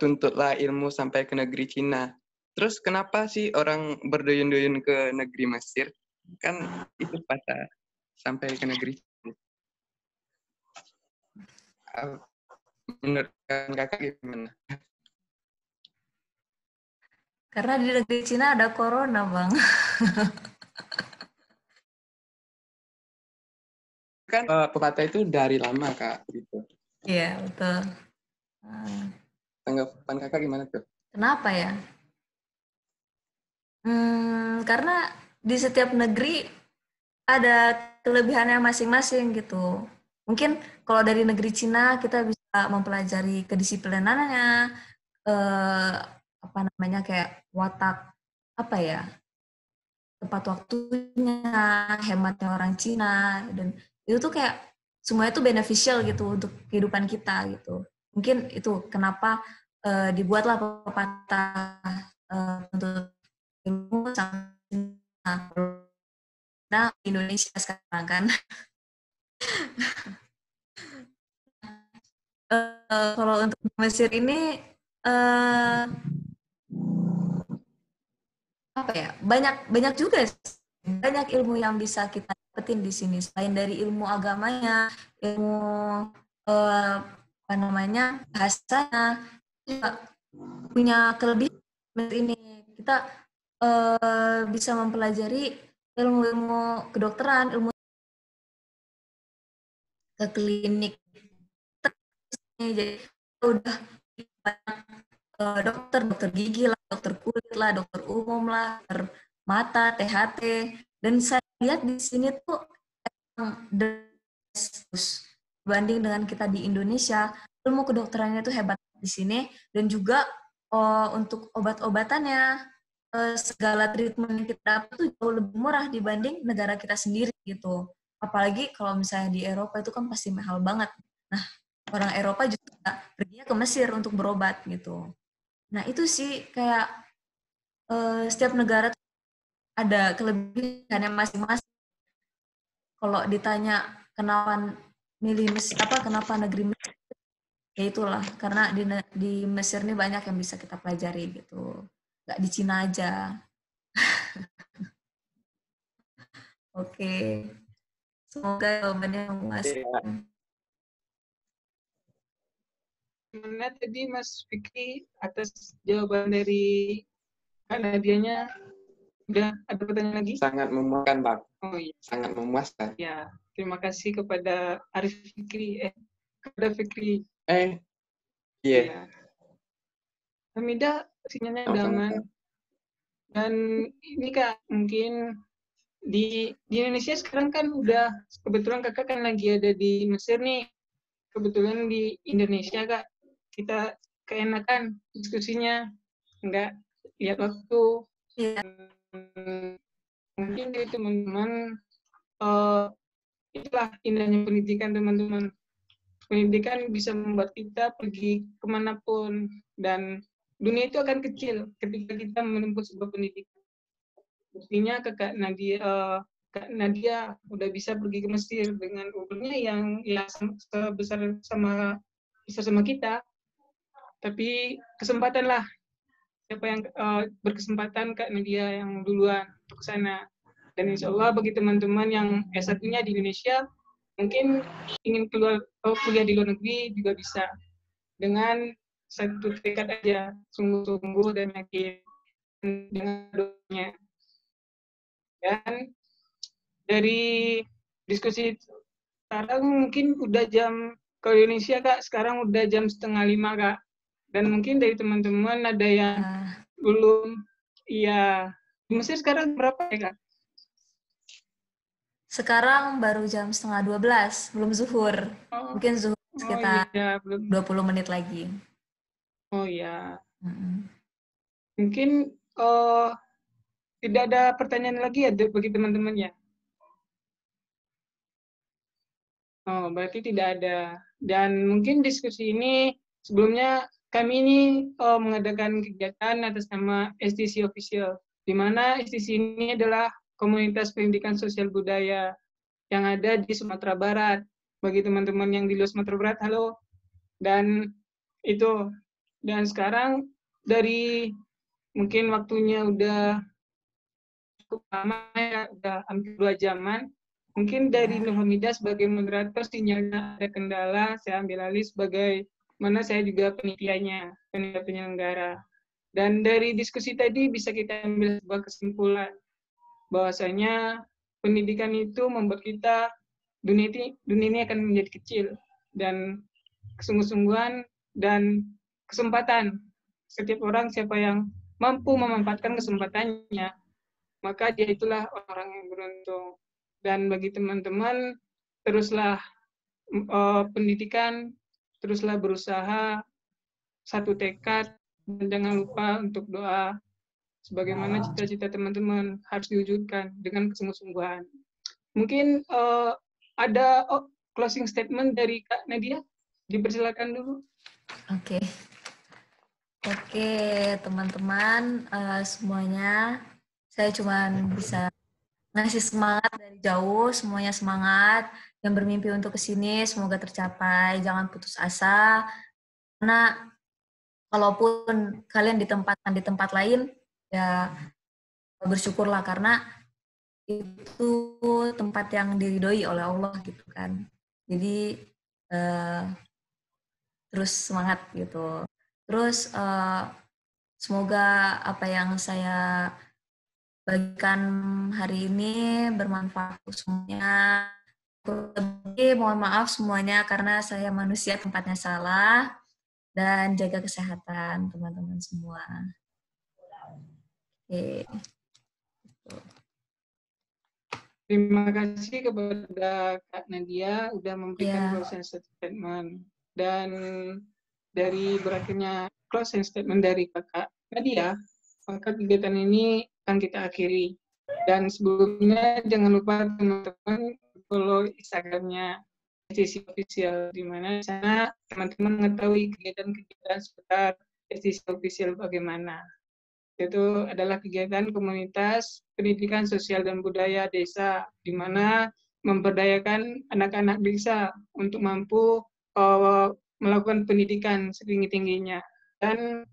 tuntutlah ilmu sampai ke negeri Cina. Terus kenapa sih orang berduyun-duyun ke negeri Mesir? Kan itu pepatah, sampai ke negeri Cina. Menurut Kakak gimana? Karena di negeri Cina ada corona, Bang. Kan pepatah itu dari lama, Kak, gitu. Iya, betul. Tanggapan Kakak gimana tuh? Kenapa ya? Karena di setiap negeri ada kelebihannya masing-masing gitu. Mungkin kalau dari negeri Cina kita bisa mempelajari kedisiplinannya, apa namanya, kayak watak apa ya? tepat waktunya, hematnya orang Cina, dan itu tuh kayak semuanya tuh beneficial gitu untuk kehidupan kita gitu. Mungkin itu kenapa dibuatlah pepatah untuk ilmu nah Indonesia sekarang kan. Kalau untuk Mesir ini apa ya, banyak juga banyak ilmu yang bisa kita dapetin di sini selain dari ilmu agamanya, ilmu apa namanya bahasanya, juga punya kelebihan ini. Kita bisa mempelajari ilmu-ilmu kedokteran, ilmu ke klinik, jadi udah dokter gigi lah, dokter kulit lah, dokter umum lah, dokter mata, THT, dan saya lihat di sini tuh dibanding dengan kita di Indonesia, ilmu kedokterannya itu hebat di sini, dan juga untuk obat-obatannya, segala treatment yang kita dapat tuh jauh lebih murah dibanding negara kita sendiri gitu. Apalagi kalau misalnya di Eropa itu kan pasti mahal banget. Nah, orang Eropa juga perginya ke Mesir untuk berobat gitu. Nah, itu sih kayak setiap negara ada kelebihannya masing-masing. Kalau ditanya kenapa milih kenapa negeri Mesir, ya itulah karena di Mesir ini banyak yang bisa kita pelajari gitu. Nggak di Cina aja. Oke. Semoga jawabannya memuaskan. Gimana tadi Mas Fikri atas jawaban dari Nadianya? Udah ada pertanyaan lagi? Sangat memuaskan, Bang. Oh iya. Sangat memuaskan. Ya, terima kasih kepada Arif Fikri, kepada Fikri. Iya. Hamidah, sinyalnya udah aman. Dan ini Kak, mungkin di Indonesia sekarang kan udah, kebetulan Kakak kan lagi ada di Mesir nih. Kebetulan di Indonesia Kak, kita keenakan diskusinya, nggak lihat waktu. Iya. Mungkin dari teman-teman, itulah indahnya pendidikan teman-teman. Pendidikan bisa membuat kita pergi kemanapun, dan dunia itu akan kecil ketika kita menempuh sebuah pendidikan. Buktinya Kak Nadia udah bisa pergi ke Mesir dengan umurnya yang ya besar sama kita. Tapi kesempatan lah, siapa yang berkesempatan Kak Nadia yang duluan untuk sana. Dan insya Allah bagi teman-teman yang S1-nya di Indonesia, mungkin ingin keluar kuliah di luar negeri juga bisa. Dengan satu tekad aja, sungguh-sungguh dan yakin dengan doanya. Dan dari diskusi sekarang mungkin udah jam, kalau Indonesia Kak, sekarang udah jam 4:30 Kak. Dan mungkin dari teman-teman ada yang belum, iya. Di Mesir sekarang berapa ya Kak? Sekarang baru jam 11:30, belum zuhur. Mungkin zuhur sekitar 20 menit lagi. Oh ya. Mungkin tidak ada pertanyaan lagi ya bagi teman-teman ya? Oh, berarti tidak ada. Dan mungkin diskusi ini sebelumnya kami ini mengadakan kegiatan atas nama STC Official, di mana STC ini adalah komunitas pendidikan sosial budaya yang ada di Sumatera Barat. Bagi teman-teman yang di luar Sumatera Barat, halo. Dan itu, dan sekarang dari mungkin waktunya udah cukup lama ya, udah hampir 2 jaman. Mungkin dari Nur Hamidah sebagai moderator sinyalnya ada kendala, saya ambil alih sebagai mana saya juga penelitiannya, panitia penyelenggara. Dan dari diskusi tadi bisa kita ambil sebuah kesimpulan bahwasanya pendidikan itu membuat kita dunia ini akan menjadi kecil, dan kesungguh-sungguhan dan kesempatan setiap orang, siapa yang mampu memanfaatkan kesempatannya, maka dia itulah orang yang beruntung. Dan bagi teman-teman, teruslah pendidikan, teruslah berusaha, satu tekad, dan jangan lupa untuk doa. sebagaimana cita-cita teman-teman harus diwujudkan dengan kesungguh-sungguhan. Mungkin ada closing statement dari Kak Nadia, dipersilakan dulu. Oke. Oke, teman-teman semuanya, saya cuma bisa ngasih semangat dari jauh, semuanya semangat, yang bermimpi untuk kesini semoga tercapai, jangan putus asa, karena kalaupun kalian ditempatkan di tempat lain, ya bersyukurlah karena itu tempat yang diridhoi oleh Allah gitu kan. Jadi terus semangat gitu. Terus semoga apa yang saya bagikan hari ini bermanfaat untuk semuanya. Lebih mohon maaf semuanya karena saya manusia tempatnya salah, dan jaga kesehatan teman-teman semua. Oke. Terima kasih kepada Kak Nadia udah memberikan closing statement. Dan dari berakhirnya closing statement dari Kakak Nadia, maka kegiatan ini akan kita akhiri. Dan sebelumnya jangan lupa teman-teman follow Instagramnya STC Official, di mana di sana teman-teman mengetahui kegiatan-kegiatan seputar STC Official bagaimana. Itu adalah kegiatan komunitas pendidikan sosial dan budaya desa, di mana memberdayakan anak-anak desa untuk mampu melakukan pendidikan setinggi-tingginya. Dan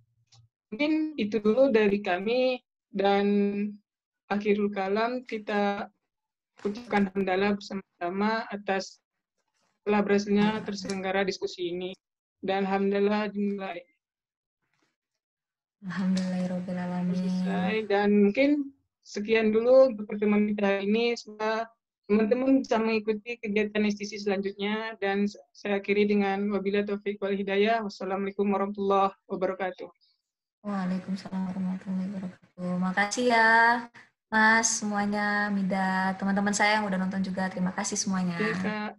mungkin itu dulu dari kami, dan akhirul kalam kita ucapkan hamdalah bersama-sama atas telah berhasilnya terselenggara diskusi ini. Dan alhamdulillah dimulai. Alhamdulillahirrahmanirrahim. Selesai, dan mungkin sekian dulu untuk pertemuan kita hari ini. Semoga teman-teman bisa mengikuti kegiatan STC selanjutnya, dan saya akhiri dengan wabillahi taufiq wal hidayah. Wassalamualaikum warahmatullahi wabarakatuh. Waalaikumsalam warahmatullahi wabarakatuh. Makasih ya Mas semuanya, Mida, teman-teman saya yang udah nonton juga. Terima kasih semuanya. Oke, Kak.